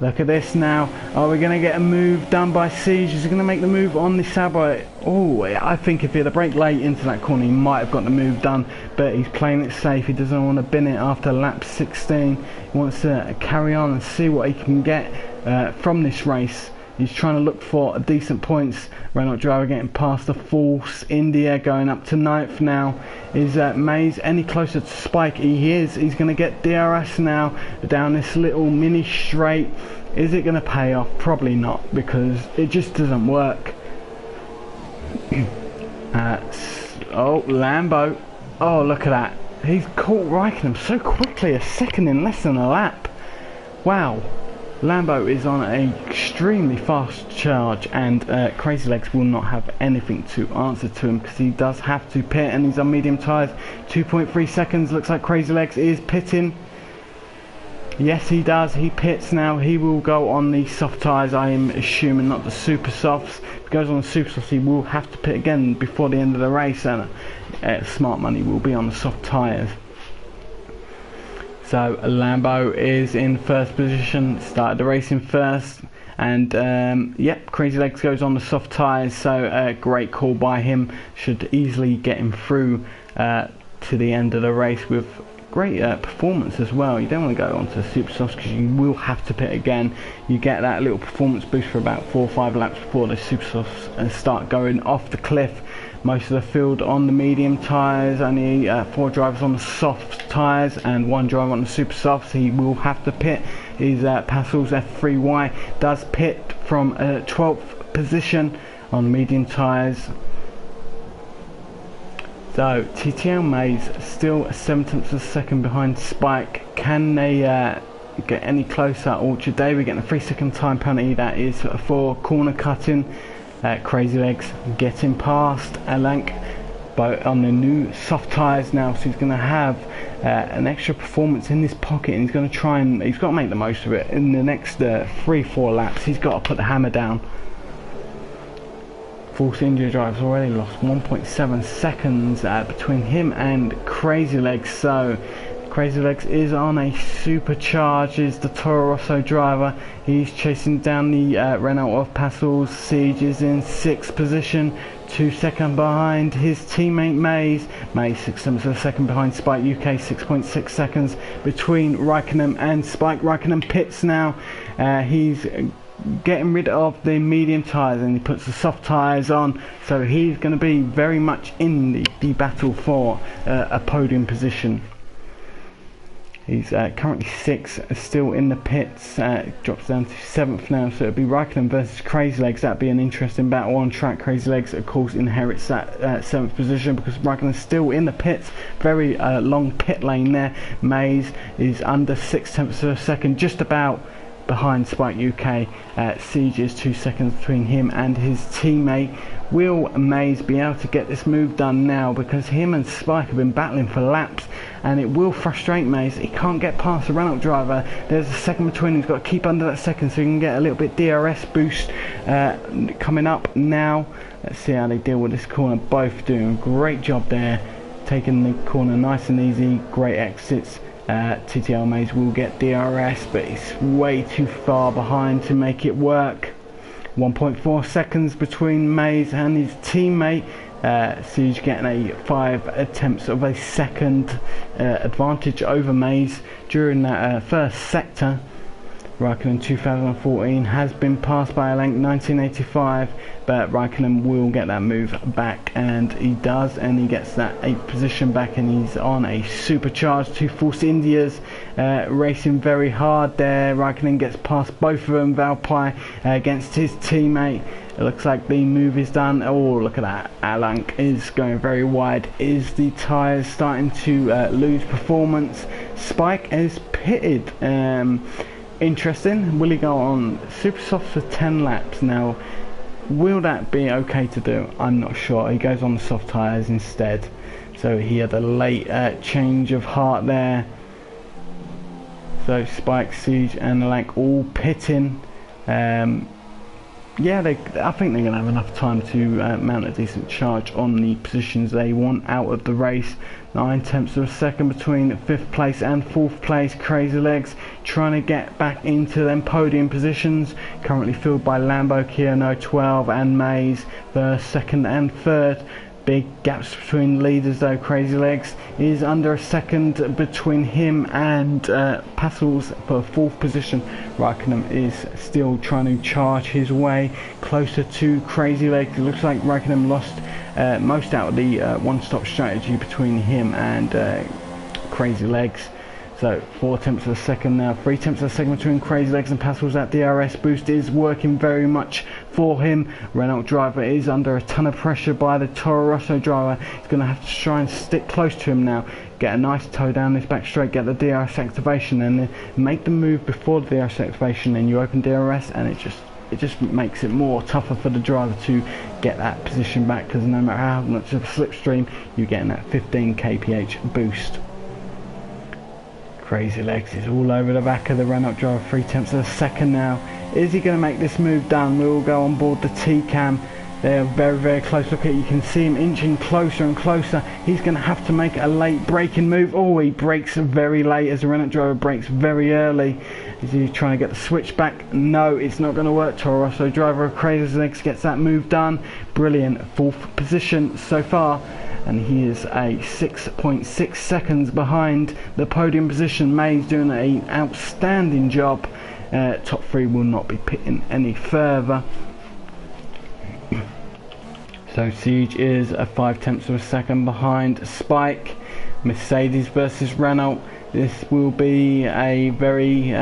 Look at this now. Are we going to get a move done by Siege? Is he going to make the move on the Sauber? Oh, I think if he had a brake late into that corner, he might have got the move done, but he's playing it safe. He doesn't want to bin it after lap 16. He wants to carry on and see what he can get from this race. He's trying to look for decent points. Renault driver getting past the Force India, going up to 9th now. Is Mays any closer to Spike? He is. He's going to get DRS now down this little mini straight. Is it going to pay off? Probably not, because it just doesn't work. Oh, Lambo. Oh, look at that. He's caught Raikkonen so quickly, a second in less than a lap. Wow. Lambo is on an extremely fast charge, and Crazy Legs will not have anything to answer to him because he does have to pit, and he's on medium tyres. 2.3 seconds. Looks like Crazy Legs is pitting. Yes, he does. He pits now. He will go on the soft tyres, I am assuming, not the super softs. If he goes on the super softs, he will have to pit again before the end of the race, and smart money will be on the soft tyres. So Lambo is in first position, started the race in first, and yep, Crazy Legs goes on the soft tyres, so great call by him, should easily get him through to the end of the race with great performance as well. You don't want to go onto the super softs because you will have to pit again. You get that little performance boost for about 4 or 5 laps before the super softs start going off the cliff. Most of the field on the medium tyres, only 4 drivers on the soft tyres and 1 driver on the super softs. He will have to pit. His Pascal's F3Y does pit from 12th position on medium tyres. So TTL Mays still 7/10 of a second behind Spike. Can they get any closer? Or today we're getting a 3-second time penalty. That is for corner cutting. Crazy Legs getting past Alank, but on the new soft tyres now, so he's going to have an extra performance in this pocket, and he's going to try and he's got to make the most of it in the next 3-4 laps. He's got to put the hammer down. Force India driver's already lost 1.7 seconds between him and Crazy Legs, so Crazy Legs is on a supercharge, is the Toro Rosso driver. He's chasing down the Renault of Pascal's. Siege is in 6th position, 2 seconds behind his teammate Mays. Mays 6/7 of a second behind Spike UK, 6.6 seconds between Raikkonen and Spike. Raikkonen pits now. He's getting rid of the medium tyres and he puts the soft tyres on, so he's going to be very much in the battle for a podium position. He's currently 6th, still in the pits, drops down to 7th now, so it'll be Raikkonen versus Crazy Legs. That'd be an interesting battle on track. Crazy Legs of course inherits that 7th position because Raikkonen's still in the pits. Very long pit lane there. Mays is under 6/10 of a second, just about behind Spike UK. Siege is 2 seconds between him and his teammate. Will Mays be able to get this move done now, because him and Spike have been battling for laps, and it will frustrate Mays. He can't get past the Renault driver. There's a second between. He's got to keep under that second so he can get a little bit DRS boost coming up now. Let's see how they deal with this corner. Both doing a great job there, taking the corner nice and easy. Great exits. TTL Mays will get DRS, but it's way too far behind to make it work. 1.4 seconds between Mays and his teammate. Siege getting a 5/10 of a second advantage over Mays during that first sector. Raikkonen 2014 has been passed by Alank 1985, but Raikkonen will get that move back, and he does, and he gets that 8th position back, and he's on a supercharged to Force India's racing very hard there. Raikkonen gets past both of them. Valpy against his teammate. It looks like the move is done. Oh, look at that. Alank is going very wide. Is the tyres starting to lose performance? Spike is pitted. Interesting. Will he go on super soft for 10 laps? Now, will that be okay to do? I'm not sure. He goes on the soft tyres instead. So he had a late change of heart there. So Spike, Siege and Alank all pitting. Yeah, I think they're going to have enough time to mount a decent charge on the positions they want out of the race. 9/10 of a second between 5th place and 4th place. Crazy Legs trying to get back into them podium positions. Currently filled by Lambo, Kierno, 12 and Mays, 1st, 2nd and 3rd. Big gaps between leaders though. Crazy Legs is under a second between him and Pascal's for 4th position. Raikkonen is still trying to charge his way closer to Crazy Legs. It looks like Raikkonen lost most out of the one-stop strategy between him and Crazy Legs. So 4/10 of a second now, 3/10 of a second between Crazy Legs and Pascal's. That DRS boost is working very much for him. Renault driver is under a ton of pressure by the Toro Rosso driver. He's going to have to try and stick close to him now. Get a nice toe down this back straight, get the DRS activation, and then make the move before the DRS activation. Then you open DRS, and it just makes it more tougher for the driver to get that position back, because no matter how much of a slipstream, you're getting that 15 kph boost. Crazy Legs is all over the back of the Renault driver, 3/10 of a second now. Is he going to make this move down? We will go on board the T-Cam. They're very close. Look at, you can see him inching closer and closer. He's going to have to make a late braking move. Oh, he brakes very late as the Renault driver brakes very early. Is he trying to get the switch back? No, it's not going to work. Toro Rosso driver of Crazy Legs gets that move done. Brilliant, 4th position so far. And he is a 6.6 seconds behind the podium position. May's doing an outstanding job. Top 3 will not be pitting any further. So Siege is a 5/10 of a second behind Spike. Mercedes versus Renault. This will be a very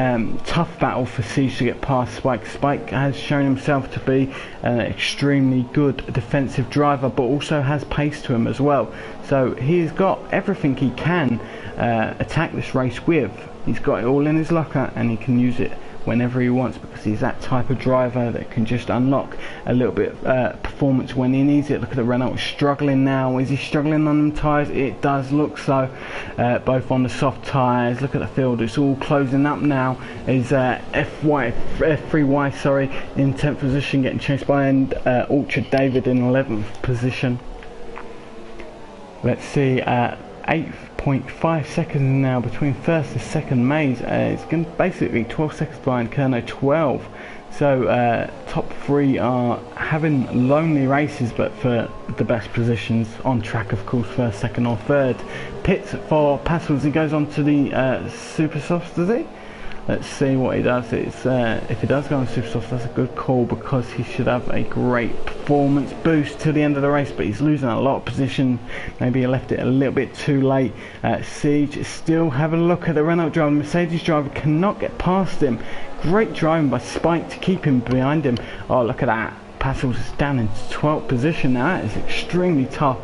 tough battle for Siege to get past Spike. Spike has shown himself to be an extremely good defensive driver, but also has pace to him as well. So he's got everything he can attack this race with. He's got it all in his locker, and he can use it whenever he wants, because he's that type of driver that can just unlock a little bit of performance when he needs it. Look at the Renault struggling now. Is he struggling on them tyres? It does look so, both on the soft tyres. Look at the field, it's all closing up now. Is F3Y sorry, in 10th position, getting chased by Orchard David in 11th position. Let's see, 8.5 seconds now between first and second Mays. It's going to basically 12 seconds behind Kerno, 12. So top 3 are having lonely races, but for the best positions on track, of course, first, second or third. Pits for Passels. He goes on to the Super Softs, does he? Let's see what he does. If he does go on Super Soft, that's a good call, because he should have a great performance boost to the end of the race, but he's losing a lot of position. Maybe he left it a little bit too late. Siege is still having a look at the Renault driver. Mercedes driver cannot get past him. Great driving by Spike to keep him behind him. Oh, look at that. Passels is down in 12th position now. That is extremely tough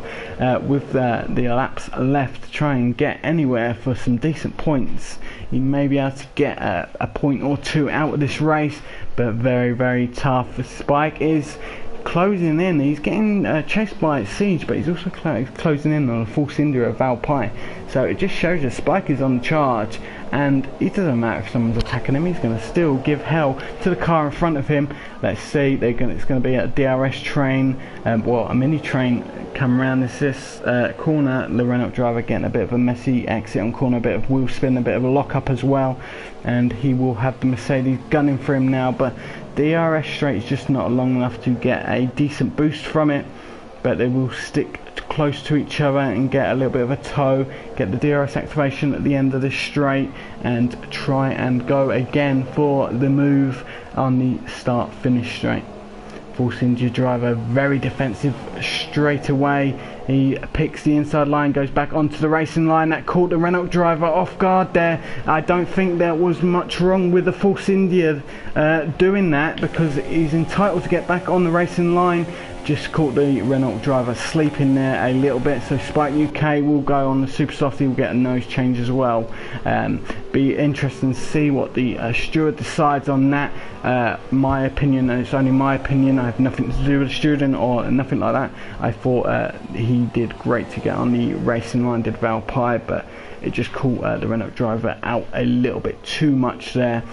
with the laps left to try and get anywhere for some decent points. He may be able to get a point or two out of this race, but very tough. Spike is closing in. He's getting chased by Siege, but he's also closing in on a Force India of Valpy. So it just shows you Spike is on charge, and it doesn't matter if someone's attacking him, he's going to still give hell to the car in front of him. Let's see, it's going to be a DRS train, well, a mini train come around this corner. The Renault driver getting a bit of a messy exit on corner, a bit of wheel spin, a bit of a lock up as well, and he will have the Mercedes gunning for him now, but DRS straight is just not long enough to get a decent boost from it, but they will stick close to each other and get a little bit of a tow, get the DRS activation at the end of this straight, and try and go again for the move on the start finish straight. Force India driver very defensive straight away. He picks the inside line, goes back onto the racing line. That caught the Renault driver off guard there. I don't think there was much wrong with the Force India doing that, because he's entitled to get back on the racing line. Just caught the Renault driver sleeping there a little bit, so Spike UK will go on the Super Soft. He will get a nose change as well. Be interesting to see what the steward decides on that. My opinion, and it's only my opinion, I have nothing to do with the stewarding or nothing like that. I thought he did great to get on the racing line, did Valpy, but it just caught the Renault driver out a little bit too much there.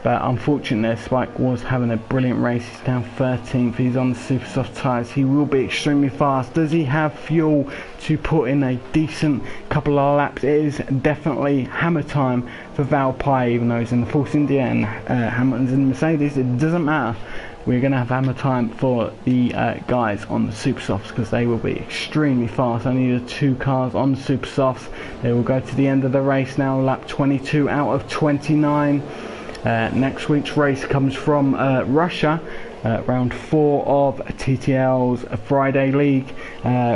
But unfortunately, Spike was having a brilliant race. He's down 13th. He's on the super soft tyres. He will be extremely fast. Does he have fuel to put in a decent couple of laps? It is definitely hammer time for Valpy, even though he's in the Force India and Hamilton's in the Mercedes. It doesn't matter. We're going to have hammer time for the guys on the super softs, because they will be extremely fast. Only the 2 cars on the super softs. They will go to the end of the race now, lap 22 out of 29. Next week's race comes from Russia, round 4 of TTL's Friday League.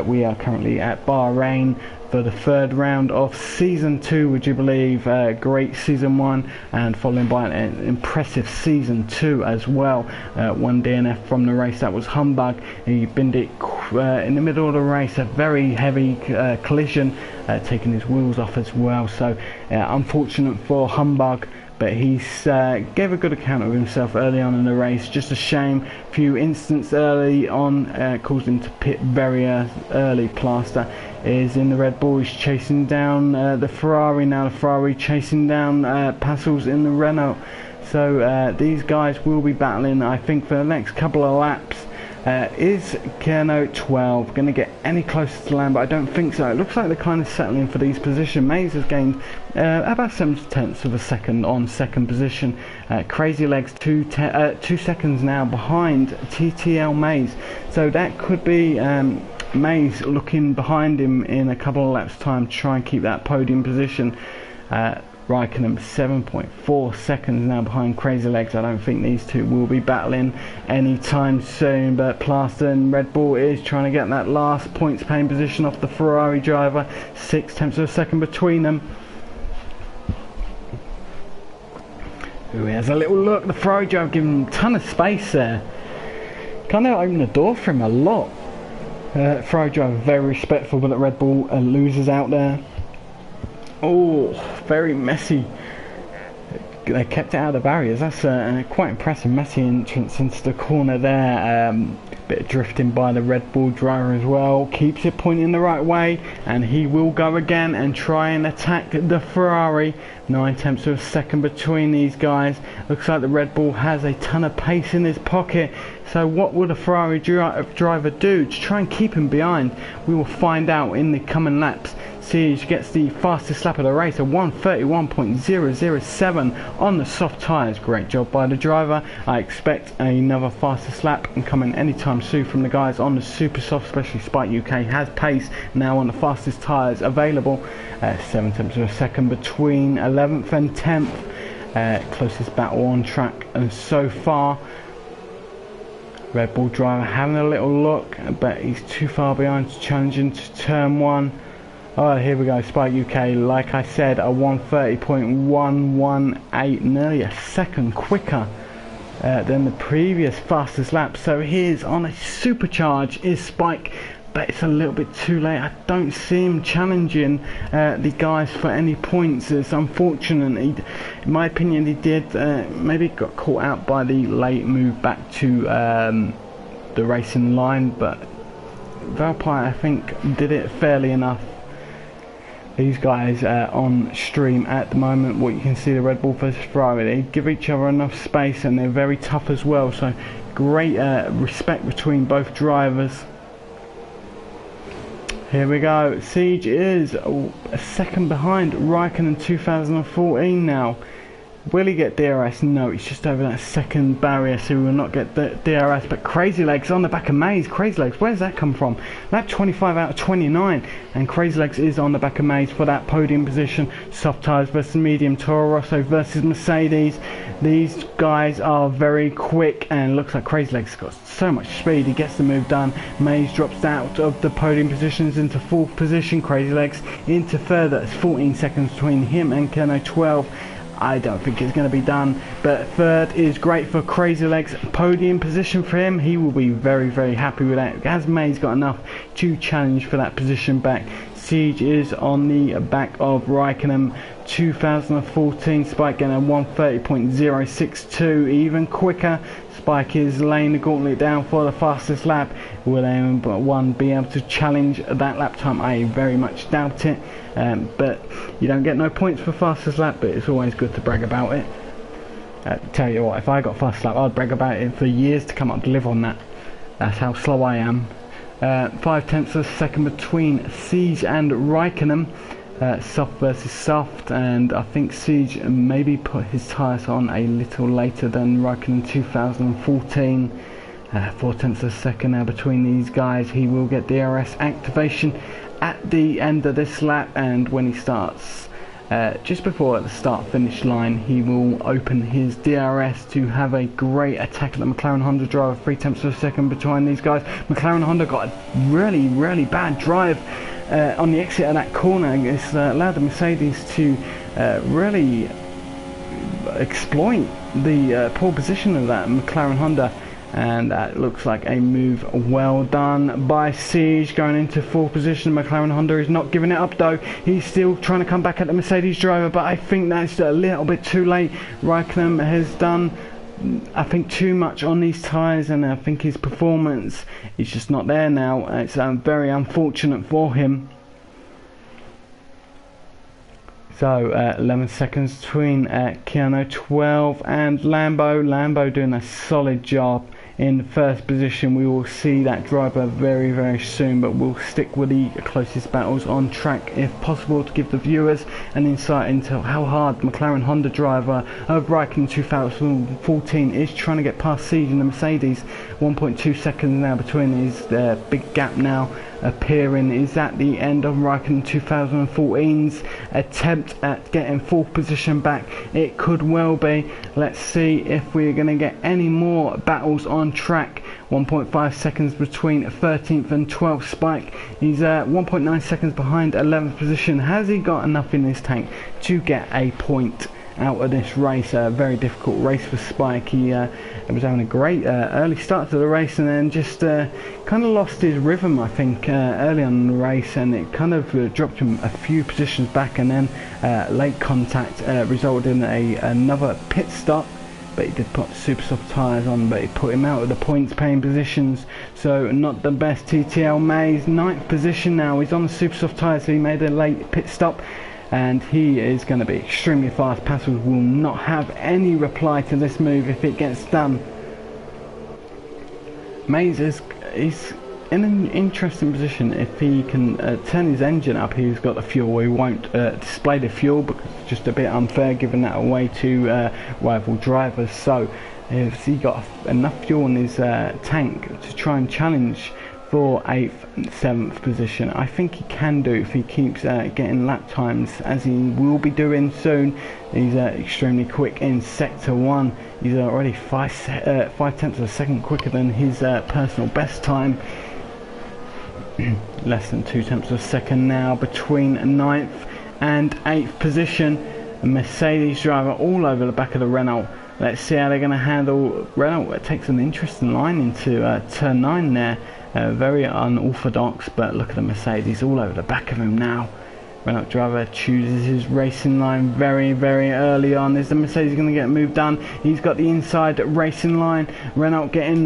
We are currently at Bahrain for the 3rd round of Season 2, would you believe? Great Season 1, and following by an impressive Season 2 as well. 1 DNF from the race, that was Humbug. He binned it in the middle of the race, a very heavy collision, taking his wheels off as well. So unfortunate for Humbug. but he's gave a good account of himself early on in the race. Just a shame, a few incidents early on caused him to pit very early. Plaster is in the Red Bull, he's chasing down the Ferrari now. The Ferrari chasing down Passels in the Renault. So these guys will be battling, I think, for the next couple of laps. Is Keno 12 going to get any closer to land? But I don't think so. It looks like they're kind of settling for these positions. Mays has gained about 7/10 of a second on second position. Crazy Legs 2 seconds now behind TTL Mays. So that could be Mays looking behind him in a couple of laps time to try and keep that podium position. Raikkonen 7.4 seconds now behind Crazy Legs. I don't think these two will be battling anytime soon, but Plaster and Red Bull is trying to get that last points paying position off the Ferrari driver. 6/10 of a second between them. Ooh, here's a little look. The Ferrari driver giving him a ton of space there. Kind of opened the door for him a lot. Ferrari driver very respectful, but Red Bull loses out there. Oh, very messy. They kept it out of the barriers. That's quite impressive. Messy entrance into the corner there. Bit of drifting by the Red Bull driver as well. Keeps it pointing the right way, and he will go again and try and attack the Ferrari. 9/10 of a second between these guys. Looks like the Red Bull has a ton of pace in his pocket. So what will the Ferrari driver do to try and keep him behind? We will find out in the coming laps. Siege gets the fastest lap of the race, a 1:31.007 on the soft tyres. Great job by the driver. I expect another fastest lap and coming anytime soon from the guys on the super soft, especially Spike UK has pace now on the fastest tyres available. 7/10 of a second between 11th and 10th. Closest battle on track and so far. Red Bull driver having a little look, but he's too far behind to challenge into turn 1. Oh, here we go, Spike UK, like I said, a 1:30.118, nearly a second quicker than the previous fastest lap. So here's on a supercharge is Spike, but it's a little bit too late. I don't see him challenging the guys for any points. It's unfortunate. In my opinion, he did, maybe got caught out by the late move back to the racing line, but Valpire, I think, did it fairly enough. These guys on stream at the moment, what you can see, the Red Bull versus Ferrari, they give each other enough space and they're very tough as well, so great respect between both drivers. Here we go, Siege is a second behind Raikkonen 2014 now. Will he get DRS? No, he's just over that second barrier, so he will not get the DRS. But Crazy Legs on the back of Mays. Crazy Legs, where's that come from? Lap 25 out of 29, and Crazy Legs is on the back of Mays for that podium position. Soft tyres versus medium. Toro Rosso versus Mercedes. These guys are very quick, and looks like Crazy Legs got so much speed. He gets the move done. Mays drops out of the podium positions into 4th position. Crazy Legs into third. That's 14 seconds between him and Keno 12. I don't think it's going to be done, but third is great for Crazy Legs. Podium position for him, he will be very, very happy with that. Has Mays got enough to challenge for that position back? Siege is on the back of Raikkonen 2014. Spike getting a 1:30.062, even quicker. Spike is laying the gauntlet down for the fastest lap. Will anyone be able to challenge that lap time? I very much doubt it. But you don't get no points for fastest lap, but it's always good to brag about it. Tell you what, if I got fastest lap, I'd brag about it for years to come. I'd live on that. That's how slow I am. 5/10 of a second between Siege and Raikkonen. Soft versus soft, and I think Siege maybe put his tyres on a little later than Raikkonen 2014. 4/10 of a second now between these guys. He will get DRS activation at the end of this lap, and when he starts just before the start finish line, he will open his DRS to have a great attack at the McLaren Honda driver. 3/10 of a second between these guys. McLaren Honda got a really bad drive on the exit of that corner. It's allowed the Mercedes to really exploit the poor position of that McLaren Honda. And that looks like a move well done by Siege, going into 4th position. McLaren Honda is not giving it up though. He's still trying to come back at the Mercedes driver, but I think that's a little bit too late. Raikkonen has done, I think, too much on these tyres, and I think his performance is just not there now. It's very unfortunate for him. So 11 seconds between Keanu 12 and Lambo. Lambo doing a solid job in 1st position. We will see that driver very, very soon, but we'll stick with the closest battles on track if possible to give the viewers an insight into how hard McLaren Honda driver of Raikkonen 2014 is trying to get past Siege in the Mercedes. 1.2 seconds now between his big gap now appearing. Is that the end of Raikkonen 2014's attempt at getting 4th position back? It could well be. Let's see if we're going to get any more battles on track. 1.5 seconds between 13th and 12th Spike. He's 1.9 seconds behind 11th position. Has he got enough in his tank to get a point out of this race? A very difficult race for Spike. He was having a great early start to the race, and then just kind of lost his rhythm, I think, early on in the race, and it kind of dropped him a few positions back, and then late contact resulted in another pit stop. But he did put super soft tyres on, but he put him out of the points paying positions, so not the best. TTL Mays 9th position now. He's on the super soft tyres, so he made a late pit stop, and he is going to be extremely fast. Passels will not have any reply to this move if it gets done. Mays is in an interesting position. If he can turn his engine up, he's got the fuel. He won't display the fuel because it's just a bit unfair giving that away to rival drivers. So if he got enough fuel in his tank to try and challenge for 8th and 7th position, I think he can do if he keeps getting lap times, as he will be doing soon. He's extremely quick in sector 1. He's already 5 tenths of a second quicker than his personal best time. Less than 2 tenths of a second now between 9th and 8th position. A Mercedes driver all over the back of the Renault. Let's see how they're going to handle Renault. It takes an interesting line into turn 9 there. Very unorthodox, but look at the Mercedes all over the back of him now. Renault driver chooses his racing line very, very early on. Is the Mercedes going to get moved done? He's got the inside racing line. Renault getting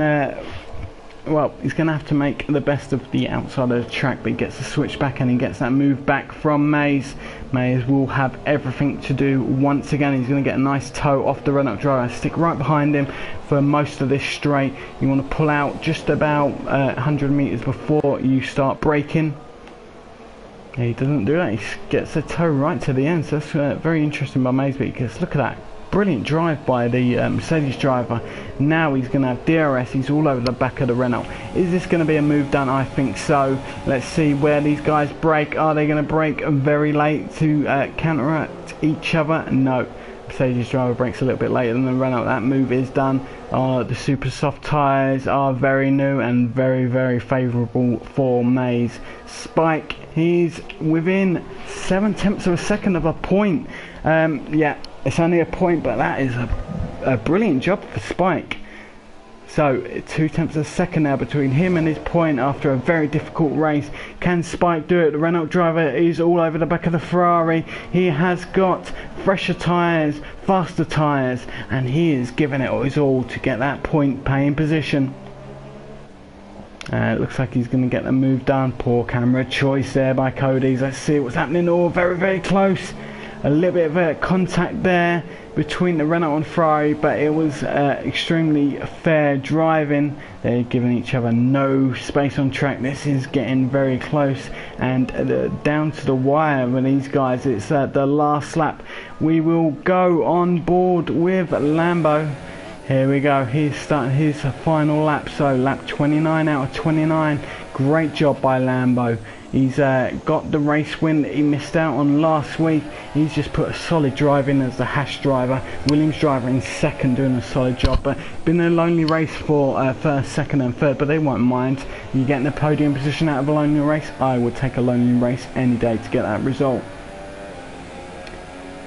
well, he's going to have to make the best of the outside of the track, but he gets the switch back and he gets that move back from Mays. Mays will have everything to do once again. He's going to get a nice toe off the Renault driver, stick right behind him for most of this straight. You want to pull out just about 100 metres before you start braking. He doesn't do that. He gets a toe right to the end, so that's very interesting by Mays, because look at that. Brilliant drive by the Mercedes driver. Now he's going to have DRS. He's all over the back of the Renault. Is this going to be a move done? I think so. Let's see where these guys brake. Are they going to brake very late to counteract each other? No. Mercedes driver brakes a little bit later than the Renault. That move is done. The super soft tyres are very new and very, very favourable for Mays. Spike, he's within 7 tenths of a second of a point. Yeah. It's only a point, but that is a brilliant job for Spike. So 2 tenths of a second now between him and his point after a very difficult race. Can Spike do it? The Renault driver is all over the back of the Ferrari. He has got fresher tyres, faster tyres, and he is giving it his all to get that point paying position. It looks like he's going to get the move done. Poor camera choice there by Cody's. Let's see what's happening. Oh, very, very close. A little bit of a contact there between the Renault and Ferrari, but it was extremely fair driving. They're giving each other no space on track. This is getting very close, and down to the wire with these guys. It's the last lap. We will go on board with Lambo. Here we go. He's starting his final lap, so lap 29 out of 29. Great job by Lambo. He's got the race win that he missed out on last week. He's just put a solid drive in as the Haas driver. Williams driver in second, doing a solid job. But been a lonely race for first, second and third, but they won't mind. You getting a podium position out of a lonely race? I would take a lonely race any day to get that result.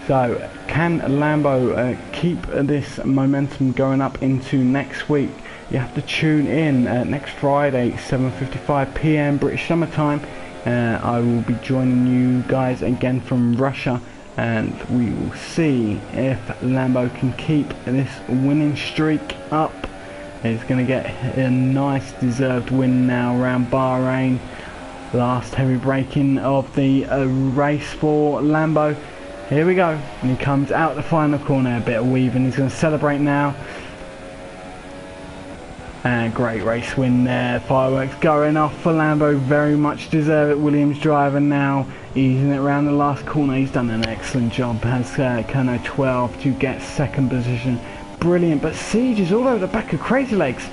So can Lambo keep this momentum going up into next week? you have to tune in next Friday, 7:55 p.m. British Summer Time. I will be joining you guys again from Russia, and we will see if Lambo can keep this winning streak up. He's going to get a nice deserved win now around Bahrain. Last heavy braking of the race for Lambo. Here we go, and he comes out the final corner, a bit of weaving. He's going to celebrate now. And great race win there. Fireworks going off for Lambo, very much deserve it. Williams driver now easing it around the last corner. He's done an excellent job. Has Kerno 12 to get second position. Brilliant, but Siege is all over the back of Crazy Legs.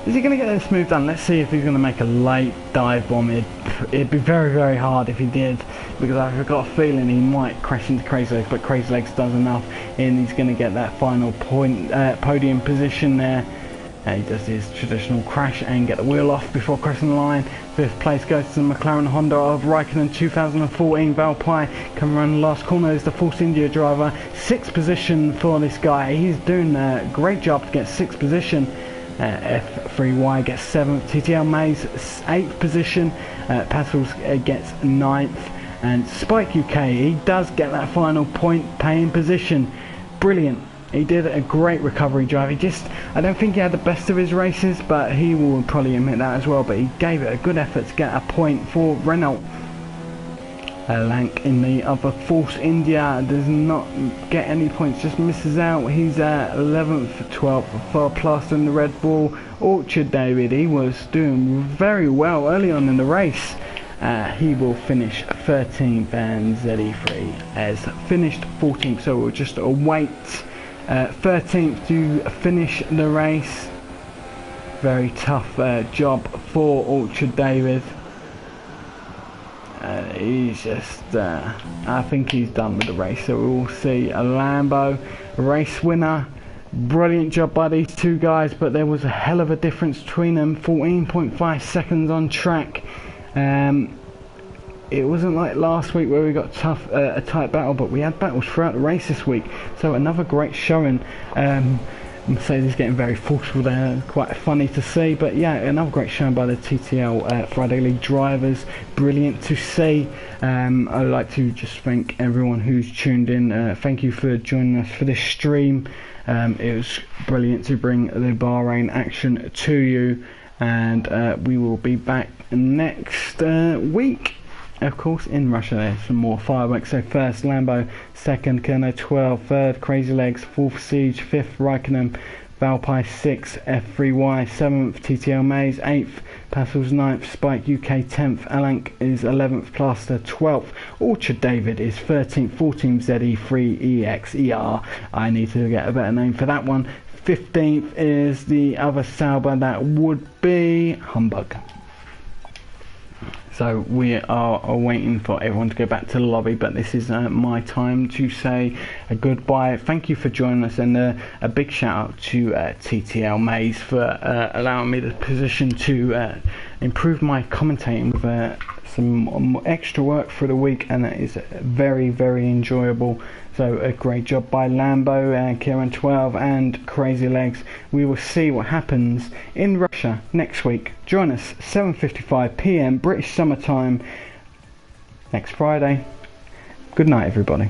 Is he going to get this move done? Let's see if he's going to make a late dive bomb. It'd be very, very hard if he did, because I've got a feeling he might crash into Crazy Legs, but Crazy Legs does enough, and he's going to get that final point, podium position there. He does his traditional crash and get the wheel off before crossing the line. Fifth place goes to the McLaren Honda of Raikkonen 2014. Valpai coming around the last corner is the Force India driver. Sixth position for this guy. He's doing a great job to get sixth position. F3Y gets 7th, TTL Mays 8th position, Passels gets 9th, and Spike UK, he does get that final point paying position. Brilliant. He did a great recovery drive. I don't think he had the best of his races, but he will probably admit that as well, but he gave it a good effort to get a point for Renault. Lank in the other Force India does not get any points, just misses out. He's at 11th, 12th for Plaster in the Red Bull. Orchard David, he was doing very well early on in the race. He will finish 13th, and ZE3 has finished 14th, so we'll just await 13th to finish the race. Very tough job for Orchard David. He's just, I think he's done with the race, so we'll see a Lambo race winner. Brilliant job by these two guys, but there was a hell of a difference between them. 14.5 seconds on track. It wasn't like last week where we got a tight battle, but we had battles throughout the race this week, so another great showing. Mercedes getting very forceful there, quite funny to see, but yeah, another great showing by the TTL Friday League drivers. Brilliant to see. I'd like to just thank everyone who's tuned in. Thank you for joining us for this stream. It was brilliant to bring the Bahrain action to you, and we will be back next week. Of course, in Russia there's some more fireworks. So first Lambo, second Kerno 12, third Crazy Legs, fourth Siege, fifth Raikkonen, Valpai 6th, F3Y 7th, TTL Mays 8th, Passels 9th, Spike UK 10th, Alank is 11th, Plaster 12th, Orchard David is 13th, 14th, ZE3EXER. I need to get a better name for that one. 15th is the other Sauber, that would be Humbug. So we are waiting for everyone to go back to the lobby, but this is my time to say a goodbye. Thank you for joining us, and a big shout out to TTL Mays for allowing me the position to improve my commentating with some extra work for the week, and that is very, very enjoyable. So a great job by Lambo and Kieran 12 and Crazy Legs. We will see what happens in Russia next week. Join us 7:55 p.m. British Summer Time next Friday. Good night, everybody.